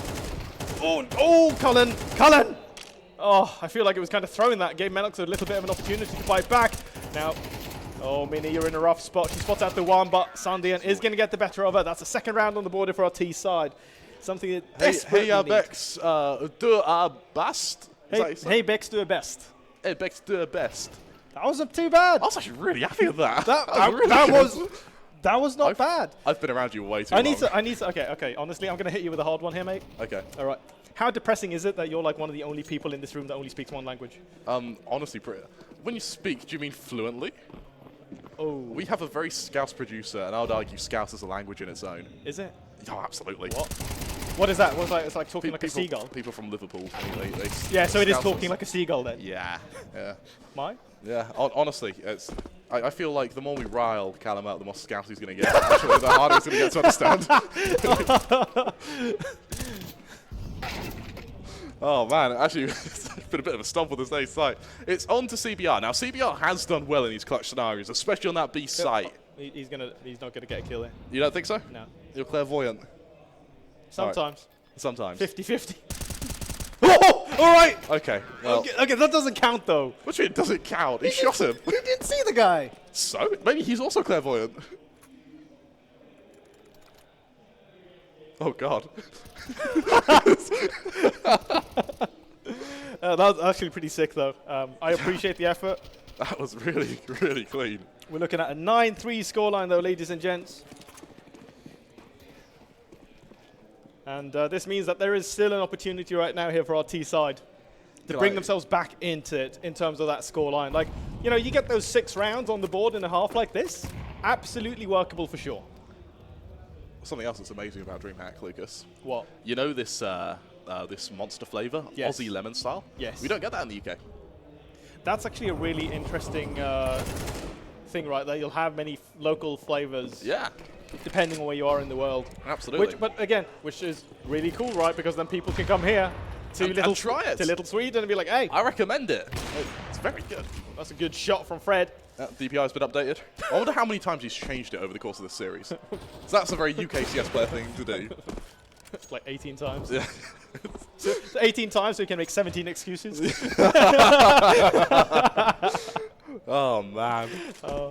Oh, Cullen! Oh, I feel like it was kind of throwing that. Gave Menox a little bit of an opportunity to fight back. Now, oh, Mini, you're in a rough spot. She spots out the one, but Sandian is going to get the better of her. That's a second round on the border for our T side. Something that desperately Bex, do our best. Hey, Bex, do her best. Hey, Bex, do her best. That wasn't too bad. I was actually really happy with that. That was not bad. I've been around you way too long. I need to. Okay. Honestly, I'm going to hit you with a hard one here, mate. Okay. All right. How depressing is it that you're like one of the only people in this room that only speaks one language? Honestly, when you speak, do you mean fluently? Oh. We have a very Scouse producer, and I would argue Scouse is a language in its own. Is it? Oh, absolutely. What is that? It's like talking like a seagull? People from Liverpool. Yeah, so it is talking like a seagull then? Yeah. Mine? Yeah, honestly, I feel like the more we rile Callum out, the more Scouse he's going to get. Actually, the harder he's going to get to understand. Oh man, actually, it's been a bit of a stomp on this next site. It's on to CBR. Now, CBR has done well in these clutch scenarios, especially on that B site. He's not going to get a kill there. You don't think so? No. You're clairvoyant. Sometimes. Right. Sometimes. 50-50. Oh, all right. Okay. Well. Okay, that doesn't count though. What do you mean it doesn't count? He shot him. He didn't see the guy. So maybe he's also clairvoyant. Oh God. That was actually pretty sick though. I appreciate the effort. That was really, really clean. We're looking at a 9-3 scoreline though, ladies and gents. And this means that there is still an opportunity right now here for our T side to bring themselves back into it in terms of that scoreline. Like, you know, you get those 6 rounds on the board in a half like this, absolutely workable for sure. Something else that's amazing about DreamHack, Lucas. What? You know this this monster flavor, yes. Aussie lemon style? Yes. We don't get that in the UK. That's actually a really interesting thing right there. You'll have many local flavors. Yeah. depending on where you are in the world. Absolutely. But again, which is really cool, right? Because then people can come here to and try it. to Little Sweden and be like, hey, I recommend it. It's very good. that's a good shot from Fred. DPI's been updated. I wonder how many times he's changed it over the course of this series. So that's a very UKCS player thing to do. Like 18 times. Yeah. So 18 times so you can make 17 excuses. Oh, man.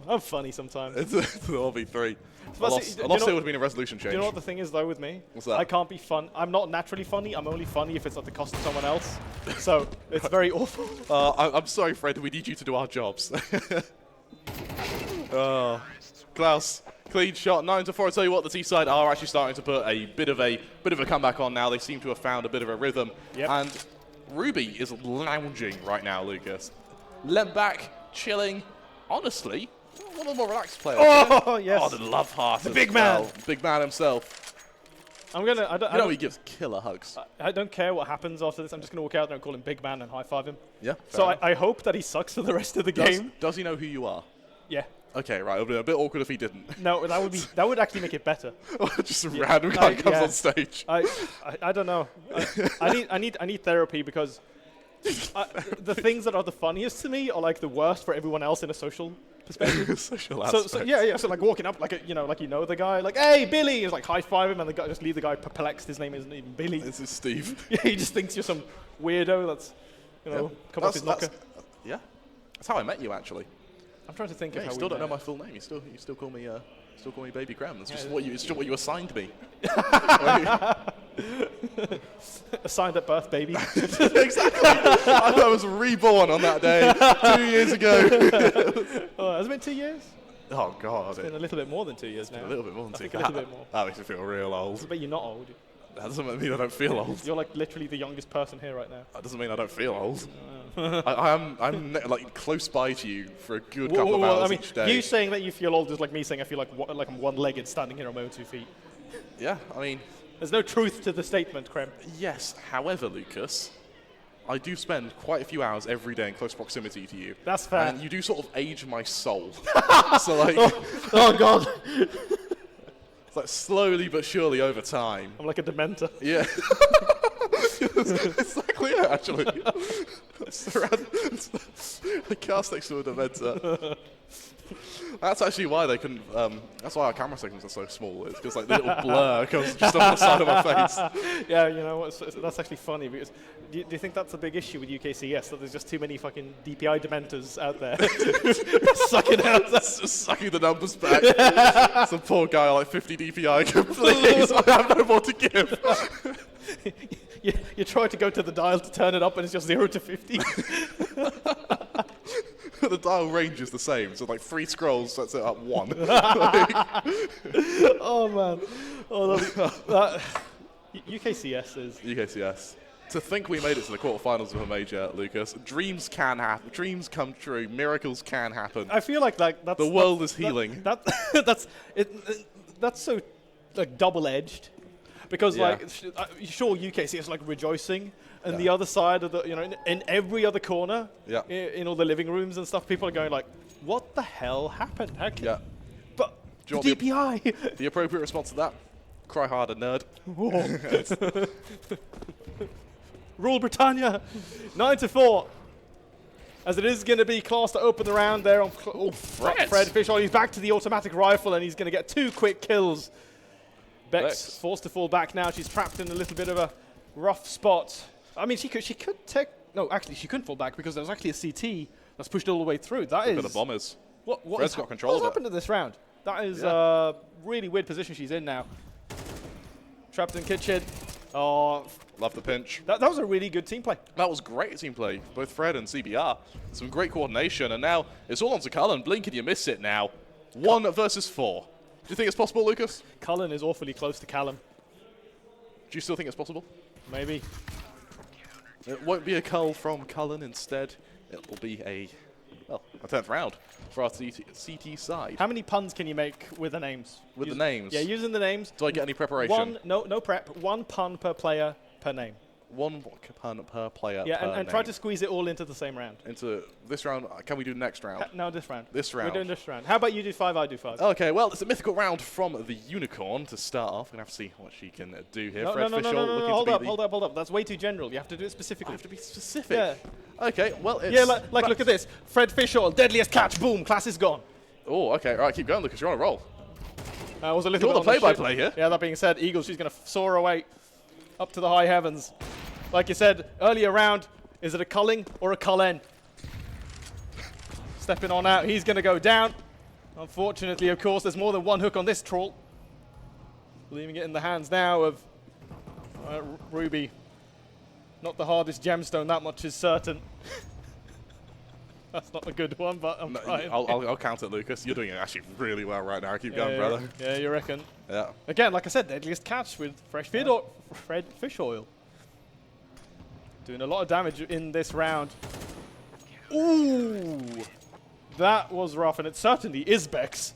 I'm funny sometimes. It's an RV3. But I see, lost you it know- would have been a resolution change. Do you know what the thing is though with me? What's that? I can't be fun. I'm not naturally funny. I'm only funny if it's at the cost of someone else. So it's very awful. I'm sorry, Fred. We need you to do our jobs. Klaus, clean shot, 9-4. I tell you what, the T side are actually starting to put a bit of a comeback on now. They seem to have found a bit of a rhythm. Yep. And Ruby is lounging right now, Lucas. Leant back, chilling. Honestly, one of the more relaxed players. Oh yes. Oh, the love heart. The as big well. man. Big man himself. I'm gonna. I You know he gives killer hugs. don't care what happens after this. I'm just gonna walk out there and call him Big Man and high five him. Yeah. So I hope that he sucks for the rest of the game. Does he know who you are? Yeah. Okay, right. It would be a bit awkward if he didn't. No, that would actually make it better. Just a random guy comes yeah. on stage. I don't know. I need therapy because the things that are the funniest to me are like the worst for everyone else in a social perspective. Social So aspect. yeah. So like walking up, like the guy, like hey Billy, is like high five him, and the guy just leave the guy perplexed. His name isn't even Billy. This is Steve. Yeah, he just thinks you're some weirdo that's come off his knocker. Yeah. That's how I met you, actually. I'm trying to think Yeah, of you how still we don't know met. my full name. You still call me Baby Graham. That's just what you assigned me. Assigned at birth, baby. Exactly. I was reborn on that day 2 years ago. Has it been 2 years? Oh God. It's been a little bit more than 2 years now. A little bit more than I 2 think a little bit more. That makes me feel real old. I bet you're not old. That doesn't mean I don't feel old. You're like literally the youngest person here right now. That doesn't mean I don't feel old. I'm like close by to you for a good couple of hours each day. You saying that you feel old is like me saying I feel like I'm one-legged standing here on my own 2 feet. Yeah, I mean, There's no truth to the statement, Krem. yes. However, Lucas, I do spend quite a few hours every day in close proximity to you. That's fair. And you do sort of age my soul. So like, Oh God, it's like slowly but surely over time. I'm like a dementor. Yeah. That's exactly it, actually. The cast next to a dementor. That's actually why they couldn't. That's why our camera segments are so small. It's because like the little blur comes just on the side of my face. Yeah, you know what? That's actually funny because do you think that's a big issue with UKCS that there's just too many fucking DPI dementors out there sucking out? Just sucking the numbers back. Some poor guy like 50 DPI. Please, I have no more to give. You try to go to the dial to turn it up and it's just 0 to 50. The dial range is the same, so like 3 scrolls sets it up 1. Oh man. UKCS is. UKCS. To think we made it to the quarterfinals of a major, Lucas. Dreams can happen. Dreams come true. Miracles can happen. I feel like that's The world is healing. That's so like double-edged. Because Yeah. like sure UKCS is like rejoicing, and the other side of the in every other corner, Yeah. in all the living rooms and stuff, people are going like, what the hell happened? How can Yeah. But Do you the want DPI. The appropriate response to that? Cry harder, nerd. Rule Britannia, 9-4. As it is going to be class to open the round there on Fred Fisher. He's back to the automatic rifle and he's going to get 2 quick kills. Bex forced to fall back now. She's trapped in a little bit of a rough spot. I mean, she could take. No, actually, she couldn't fall back because there's actually a CT that's pushed all the way through. That is. Bit of bombers. Fred's got control of it. What's happened to this round? That is really weird position she's in now. Trapped in kitchen. Oh, Love the pinch. that was a really good team play. That was great team play. Both Fred and CBR. Some great coordination. And now it's all on to Cullen. Blink and you miss it now. 1 versus 4. Do you think it's possible, Lucas? Cullen is awfully close to Callum. Do you still think it's possible? Maybe. It won't be a cull from Cullen instead. It will be a 10th round for our CT side. How many puns can you make with the names? With the names? Yeah, using the names. Do I get any preparation? No prep. 1 pun per player per name. One component per player. Yeah, per and try to squeeze it all into the same round. into this round. Can we do next round? No, this round. This round. We're doing this round. How about you do 5, I do 5. Okay, well, it's a mythical round from the Unicorn to start off. We're going to have to see what she can do here. No, Fred no, Fisher looking hold to up, be hold up. That's way too general. You have to do it specifically. I have to be specific. Yeah. Okay, well, it's... Yeah, like look at this. Fred Fisher, deadliest catch, boom, class is gone. Oh, okay, all right, keep going, Lucas. You're on a roll. Was a little You're bit the on play-by-play here. Yeah, that being said, Eagles, she's going to soar away up to the high heavens. Like you said earlier round, is it a culling or a cullen? Stepping on out, he's going to go down. Unfortunately, of course, there's more than one hook on this troll. Leaving it in the hands now of Ruby. Not the hardest gemstone, that much is certain. That's not a good one, but I'm trying. I'll count it, Lucas. You're doing it actually really well right now. Keep going, brother. Yeah, you reckon? Yeah. Again, like I said, deadliest catch with fresh fish oil. Doing a lot of damage in this round. Ooh! That was rough, and it certainly is Bex.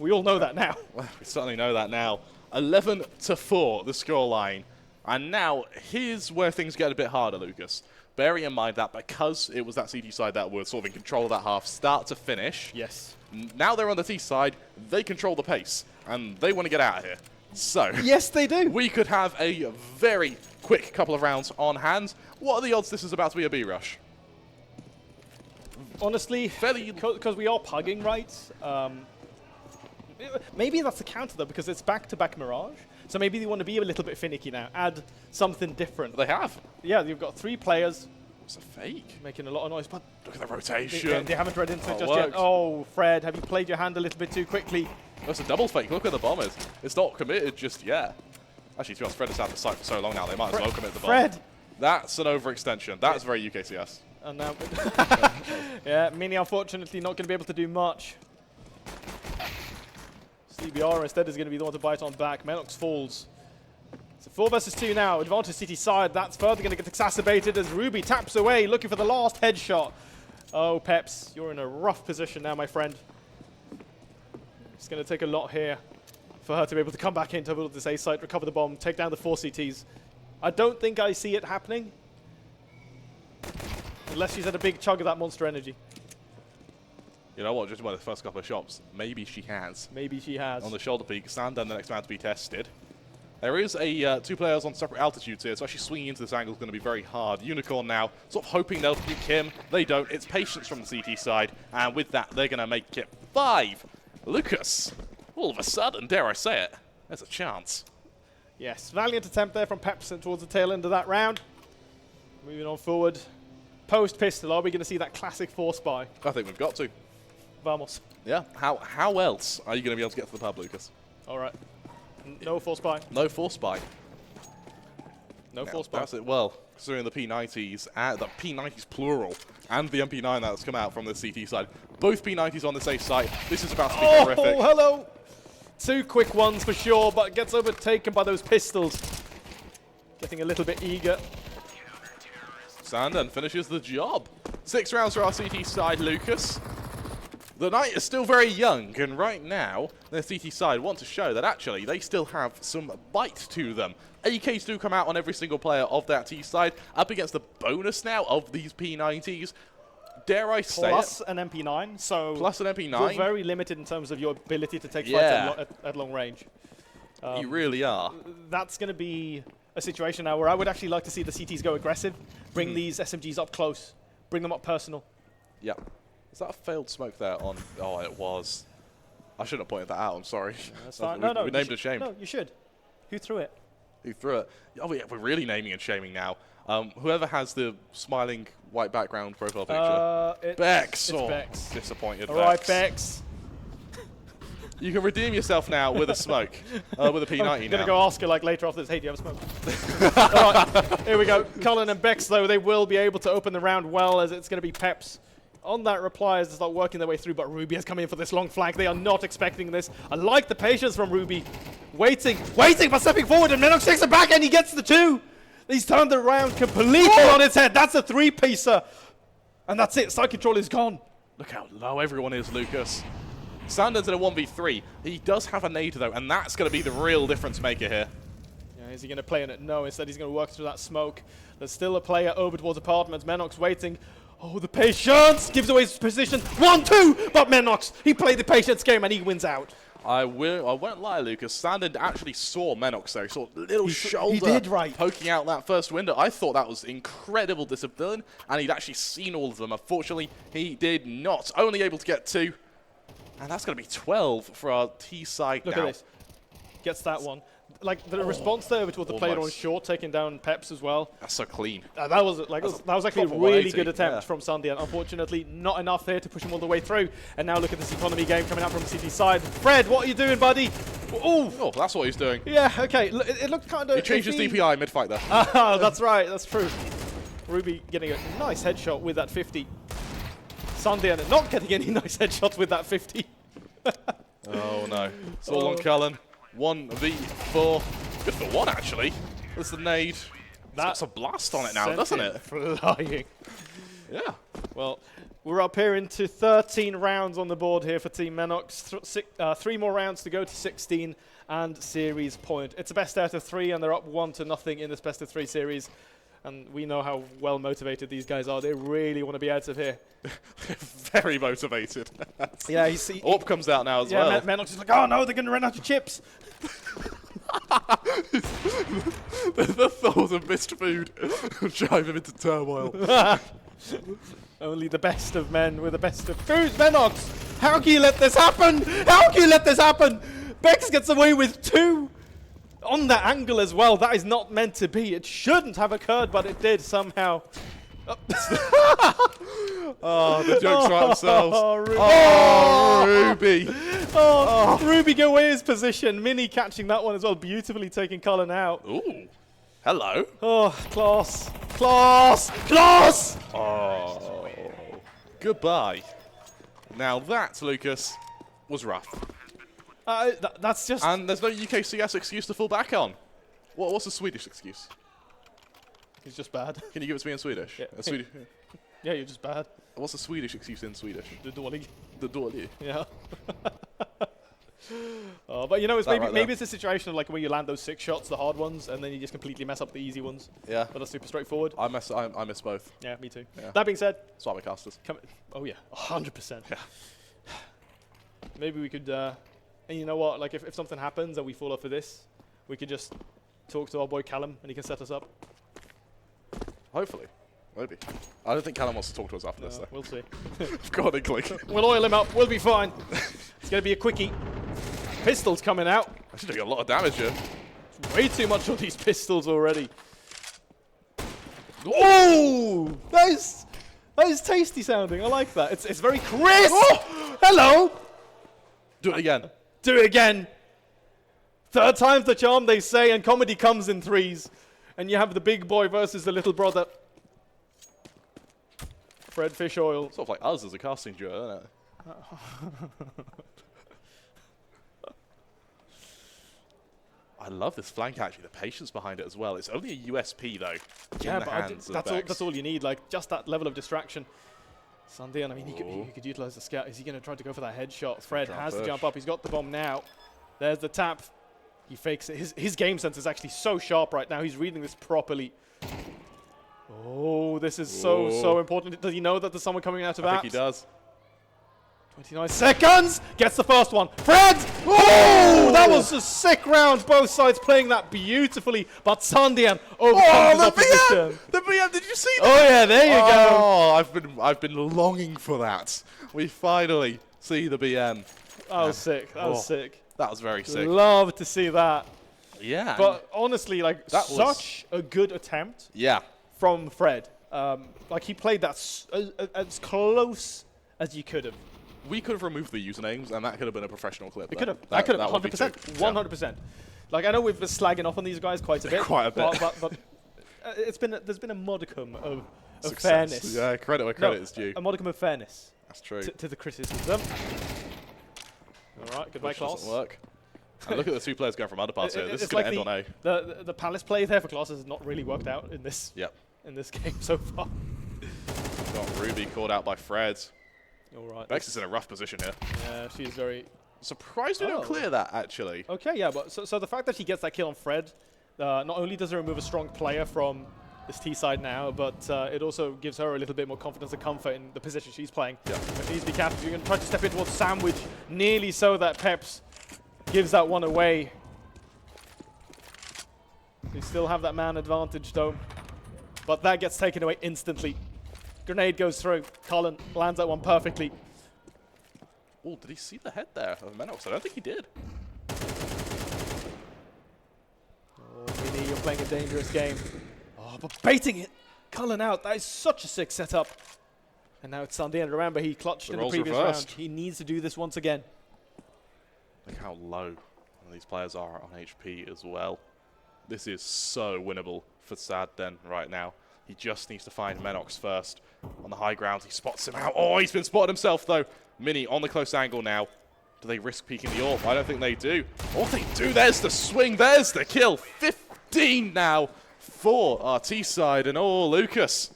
We all know that now. Well, we certainly know that now. 11-4, the scoreline. And now, here's where things get a bit harder, Lucas. Bearing in mind that because it was that CT side that was sort of in control of that half, start to finish. Yes. Now they're on the T side, they control the pace, and they want to get out of here. So, Yes, they do. we could have a very quick couple of rounds on hand. What are the odds this is about to be a B rush? Honestly, because we are pugging, right? Maybe that's the counter, though, because it's back-to-back Mirage. So maybe they want to be a little bit finicky now. Add something different. They have. Yeah, you've got 3 players. It's a fake. Making a lot of noise, but Look at the rotation. they haven't read into it Oh, just works. yet. Oh, Fred, have you played your hand a little bit too quickly? That's a double fake. Look where the bomb is. It's not committed just yet. Actually, to be honest, Fred has had the site for so long now, they might as well commit the bomb. Fred! That's an overextension. That's very UKCS. And now, yeah, Mini unfortunately not going to be able to do much. CBR instead is going to be the one to bite on back. Menox falls. So 4 versus 2 now. Advantage City side. That's further going to get exacerbated as Ruby taps away, looking for the last headshot. Oh, Peps, you're in a rough position now, my friend. It's going to take a lot here for her to be able to come back into this A site, recover the bomb, take down the 4 CTs. I don't think I see it happening. Unless she's had a big chug of that monster energy. You know what? Just by the first couple of shots, maybe she has. Maybe she has. On the shoulder peak, stand down the next round to be tested. There is a 2 players on separate altitudes here, so actually swinging into this angle is going to be very hard. Unicorn now, sort of hoping they'll pick him. They don't. It's patience from the CT side, and with that, they're going to make it 5. Lucas, all of a sudden, dare I say it, there's a chance. Yes, valiant attempt there from Pepson towards the tail end of that round. Moving on forward. Post pistol, are we going to see that classic force buy? I think we've got to. Vamos. Yeah, how else are you going to be able to get to the pub, Lucas? All right. No force buy. No force buy. No force buy. That's it. Well, considering the P90s, the P90s plural, and the MP9 that's come out from the CT side, both P90s on the safe side, this is about to be horrific. Oh, hello. 2 quick ones for sure, but gets overtaken by those pistols. Getting a little bit eager. Sandon finishes the job. 6 rounds for our CT side, Lucas. The night is still very young, and right now, the CT side want to show that actually they still have some bite to them. AKs do come out on every single player of that T side, up against the bonus now of these P90s. Dare I say Plus it? an MP9, so Plus an MP9. you're very limited in terms of your ability to take fights at long range. You really are. That's going to be a situation now where I would actually like to see the CTs go aggressive, bring these SMGs up close, bring them up personal. Yeah. Is that a failed smoke there on... Oh, it was. I shouldn't have pointed that out, I'm sorry. That's fine. We named it shame. No, you should. Who threw it? Who threw it? Oh, yeah, we're really naming and shaming now. Whoever has the smiling white background profile picture. It's Bex. Bex. Disappointed All right, Bex. You can redeem yourself now with a smoke. With a P90 now. I'm going to go ask her like later after this, hey, do you have a smoke? All right, here we go. Cullen and Bex, though, they will be able to open the round well, as it's going to be Peps on that reply as they start working their way through, but Ruby has come in for this long flank. They are not expecting this. I like the patience from Ruby. Waiting, but stepping forward, and Menox takes it back, and he gets the 2. He's turned the round completely on its head. That's a 3-piecer. And that's it. Side control is gone. Look how low everyone is, Lucas. Sanders in a 1v3. He does have a nade, though, and that's going to be the real difference maker here. Yeah, Is he going to play in it? No, instead he's going to work through that smoke. There's still a player over towards apartments. Menox waiting. Oh, the patience! Gives away his position. 1-2! But Menox, he played the patience game and he wins out. I won't lie, Lucas. Sandin actually saw Menox there. He saw a little shoulder he did, right. poking out that first window. I thought that was incredible discipline, and he'd actually seen all of them. Unfortunately, he did not. Only able to get 2. And that's going to be 12 for our T side now. Look at this. Gets that one. Like, the response there towards the player on short, taking down Peps as well. That's so clean. That was actually a really good attempt from Sandian. Unfortunately, not enough there to push him all the way through. And now look at this economy game coming out from the CT side. Fred, what are you doing, buddy? Ooh. Oh, that's what he's doing. Yeah, okay. It looked kind of... He changed his DPI mid-fight there. Ah, that's right. That's true. Ruby getting a nice headshot with that 50. Sandian not getting any nice headshots with that 50. Oh, no. It's all on Cullen. 1v4. Good for 1, actually. There's the nade. That's a blast on it now, doesn't it? Flying. Yeah. Well, we're up here into 13 rounds on the board here for Team Menox. 3 more rounds to go to 16 and series point. It's a best out of 3, and they're up 1-0 in this best of 3 series. And we know how well motivated these guys are. They really want to be out of here. Very motivated. Yeah, you see. Orp comes out now as well. Yeah, Menox is like, oh no, they're going to run out of chips. The thought of missed food drive him into turmoil. Only the best of men with the best of food. Menox, how can you let this happen? How can you let this happen? Bex gets away with 2. On that angle as well. That is not meant to be. It shouldn't have occurred, but it did somehow. Oh, the jokes are themselves. Ruby. Ruby go away his position. Mini catching that one as well. Beautifully taking Cullen out. Ooh. Hello. Oh, class. Class. Class. Oh. Goodbye. Now that, Lucas, was rough. That's just... And there's no UKCS excuse to fall back on. What's the Swedish excuse? He's just bad. Can you give it to me in Swedish? Yeah, Swedish. Yeah, you're just bad. What's the Swedish excuse in Swedish? The dålig. The dålig. Yeah. But you know, it's maybe it's a situation of like when you land those 6 shots, the hard ones, and then you just completely mess up the easy ones. Yeah. But that's super straightforward. I miss both. Yeah, me too. Yeah. That being said, Swap casters. Oh yeah, 100%. Yeah. Maybe we could, and you know what, like if something happens and we fall off of this, we could just talk to our boy Callum and he can set us up. Hopefully. Maybe. I don't think Callum wants to talk to us after this, though. We'll see. God, click. We'll oil him up. We'll be fine. It's going to be a quickie. Pistols coming out. Actually doing a lot of damage here. Way too much on these pistols already. Oh! That is tasty sounding. I like that. It's very crisp. Oh! Hello! Do it again. Do it again. 3rd time's the charm, they say, and comedy comes in 3s. And you have the big boy versus the little brother. Fred Fish Oil. Sort of like us as a casting duo, isn't it? I love this flank, actually. The patience behind it as well. It's only a USP, though. Yeah, but that's all you need. Like, just that level of distraction. Sandian, I mean, he could utilize the scout. Is he going to try to go for that headshot? Fred has to jump up. He's got the bomb now. There's the tap. He fakes it. His game sense is actually so sharp right now. He's reading this properly. Oh, this is so important. Does he know that there's someone coming out of apps? I think he does. 29 seconds. Gets the first one. Fred! Oh, that was a sick round. Both sides playing that beautifully. But Sandian overcomes his opposition. The BM, did you see that? Oh, yeah, there you go. Oh, I've been longing for that. We finally see the BM. That was sick. That was sick. That was very sick. Love to see that. Yeah. But honestly, like, that such a good attempt. Yeah. From Fred. Like, he played that as close as you could have. We could have removed the usernames, and that could have been a professional clip. It could have. That could have. 100%. 100%. Like, I know we've been slagging off on these guys quite a bit. Quite a bit. But there's been a modicum of fairness. Yeah, credit where credit is due. A modicum of fairness. That's true. To the criticism. All right, goodbye, class. Doesn't work. And look at the 2 players going from other parts here. This is going to end on A. The Palace play there for classes has not really worked out in this. Yep. In this game so far. Got Ruby caught out by Fred. All right. Bex is in a rough position here. Yeah, she's very... Surprised we don't clear that, actually. Okay, yeah, but so the fact that he gets that kill on Fred, not only does it remove a strong player from this T side now, but it also gives her a little bit more confidence and comfort in the position she's playing. Yeah. If needs to be captured, you're going to try to step in towards Sandwich, nearly so that Peps gives that one away. They still have that man advantage though, but that gets taken away instantly. Grenade goes through. Colin lands that one perfectly. Oh, did he see the head there of Menox? I don't think he did. Oh, Vinny, you're playing a dangerous game. Oh, but baiting it. Cullen out. That is such a sick setup. And now it's Sunday, and remember, he clutched in the previous round. He needs to do this once again. Look how low these players are on HP as well. This is so winnable for Sadden right now. He just needs to find Menox first. On the high ground, he spots him out. Oh, he's been spotted himself, though. Mini on the close angle now. Do they risk peeking the AWP? I don't think they do. Oh, they do. There's the swing. There's the kill. 15 now for our T side. And oh, Lucas,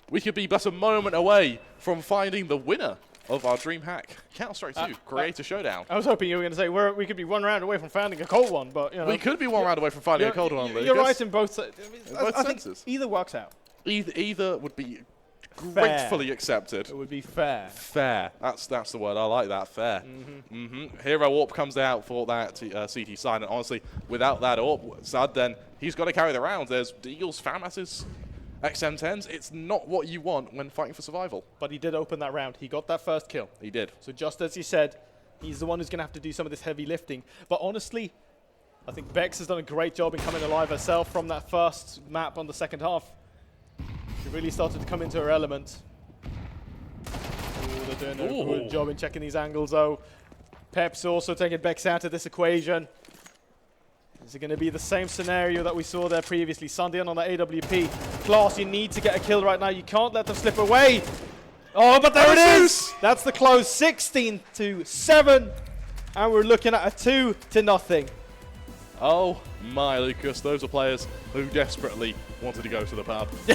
we could be but a moment away from finding the winner of our DreamHack Counter-Strike 2 Creator Showdown. I was hoping you were going to say we could be one round away from finding a cold one, but you know, We could be one round away from finding a cold one, Lucas. You're right in both sides. Both I think senses. either works out. Either would be gratefully accepted. It would be fair. Fair. That's the word. I like that. Fair. Hero AWP comes out for that CT side, and honestly, without that AWP, Sadden, he's got to carry the round. There's Deagles, Famas's, XM10s. It's not what you want when fighting for survival. But he did open that round. He got that first kill. He did. So just as you said, he's the one who's going to have to do some of this heavy lifting. But honestly, I think Bex has done a great job in coming alive herself from that first map on the second half. She really started to come into her element. Ooh, they're doing a good job in checking these angles, though. Pep's also taking Bex out of this equation. Is it going to be the same scenario that we saw there previously? Sundian on the AWP. Class, you need to get a kill right now. You can't let them slip away. Oh, but there it is! That's the close, 16-7. And we're looking at a 2-0. Oh my, Lucas, those are players who desperately wanted to go to the pub. They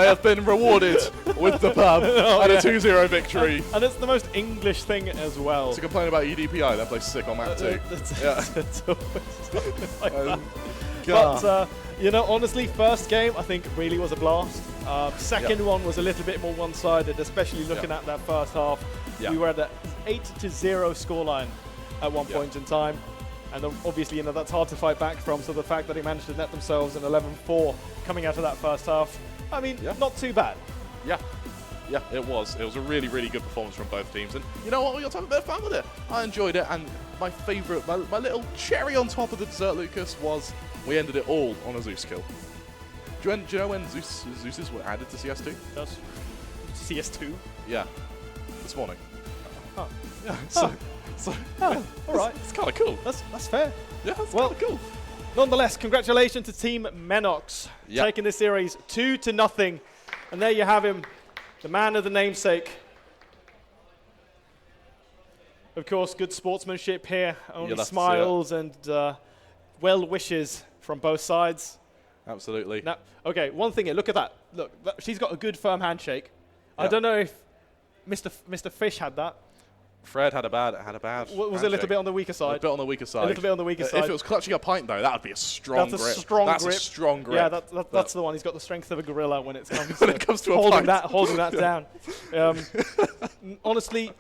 have been rewarded with the pub and a 2-0 victory. And it's the most English thing as well. To complain about EDPI, that plays sick on map 2. It's always like that. But, you know, honestly, first game, I think, really was a blast. Second one was a little bit more one-sided, especially looking at that first half. We were at an 8-0 scoreline at one point in time. And obviously, you know, that's hard to fight back from. So the fact that they managed to net themselves an 11-4 coming out of that first half, I mean, not too bad. Yeah, it was. It was a really, really good performance from both teams. And you know what? We got to have a bit of fun with it. I enjoyed it. And my favourite, my little cherry on top of the dessert, Lucas, was we ended it all on a Zeus kill. Do you know when Zeus's were added to CS2? Yes. CS2? Yeah, this morning. Oh. So all right. It's kind of cool. That's fair. Yeah, that's kind of cool. Nonetheless, congratulations to Team Menox taking this series 2-0. And there you have him, the man of the namesake. Of course, good sportsmanship here. Only smiles and well wishes from both sides. Absolutely. Now, okay, one thing here. Look at that. Look, she's got a good firm handshake. I don't know if Mr. Fish had that. Fred had a bad Was it a little bit on the weaker side? A bit on the weaker side. A little bit on the weaker side. If it was clutching a pint, though, that would be a strong grip. That's a strong grip. Yeah, that's the one. He's got the strength of a gorilla when it comes to holding that down. Honestly,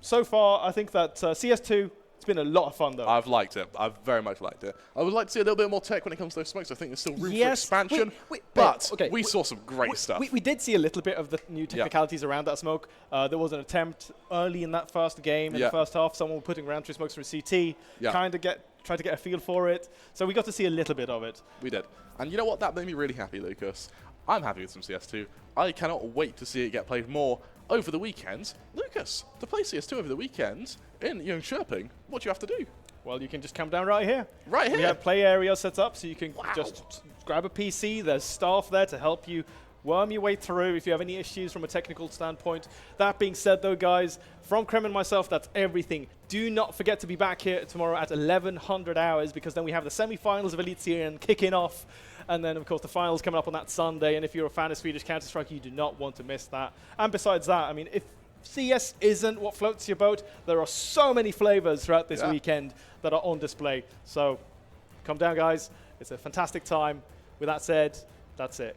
so far, I think that CS2, it's been a lot of fun, though. I've liked it. I've very much liked it. I would like to see a little bit more tech when it comes to those smokes. I think there's still room for expansion. But we saw some great stuff. We did see a little bit of the new technicalities around that smoke. There was an attempt early in that first game, in the first half, someone putting round tree smokes from CT, trying to get a feel for it. So we got to see a little bit of it. We did. And you know what? That made me really happy, Lucas. I'm happy with some CS2. I cannot wait to see it get played more over the weekend. Lucas, to play CS2 over the weekend in Jönköping, what do you have to do? Well, you can just come down right here. Right here? We have play areas set up, so you can just grab a PC. There's staff there to help you worm your way through if you have any issues from a technical standpoint. That being said, though, guys, from Krem and myself, that's everything. Do not forget to be back here tomorrow at 1100 hours, because then we have the semi-finals of Elite Series kicking off. And then, of course, the finals coming up on that Sunday. And if you're a fan of Swedish Counter-Strike, you do not want to miss that. And besides that, I mean, if CS isn't what floats your boat, there are so many flavors throughout this weekend that are on display. So come down, guys. It's a fantastic time. With that said, that's it.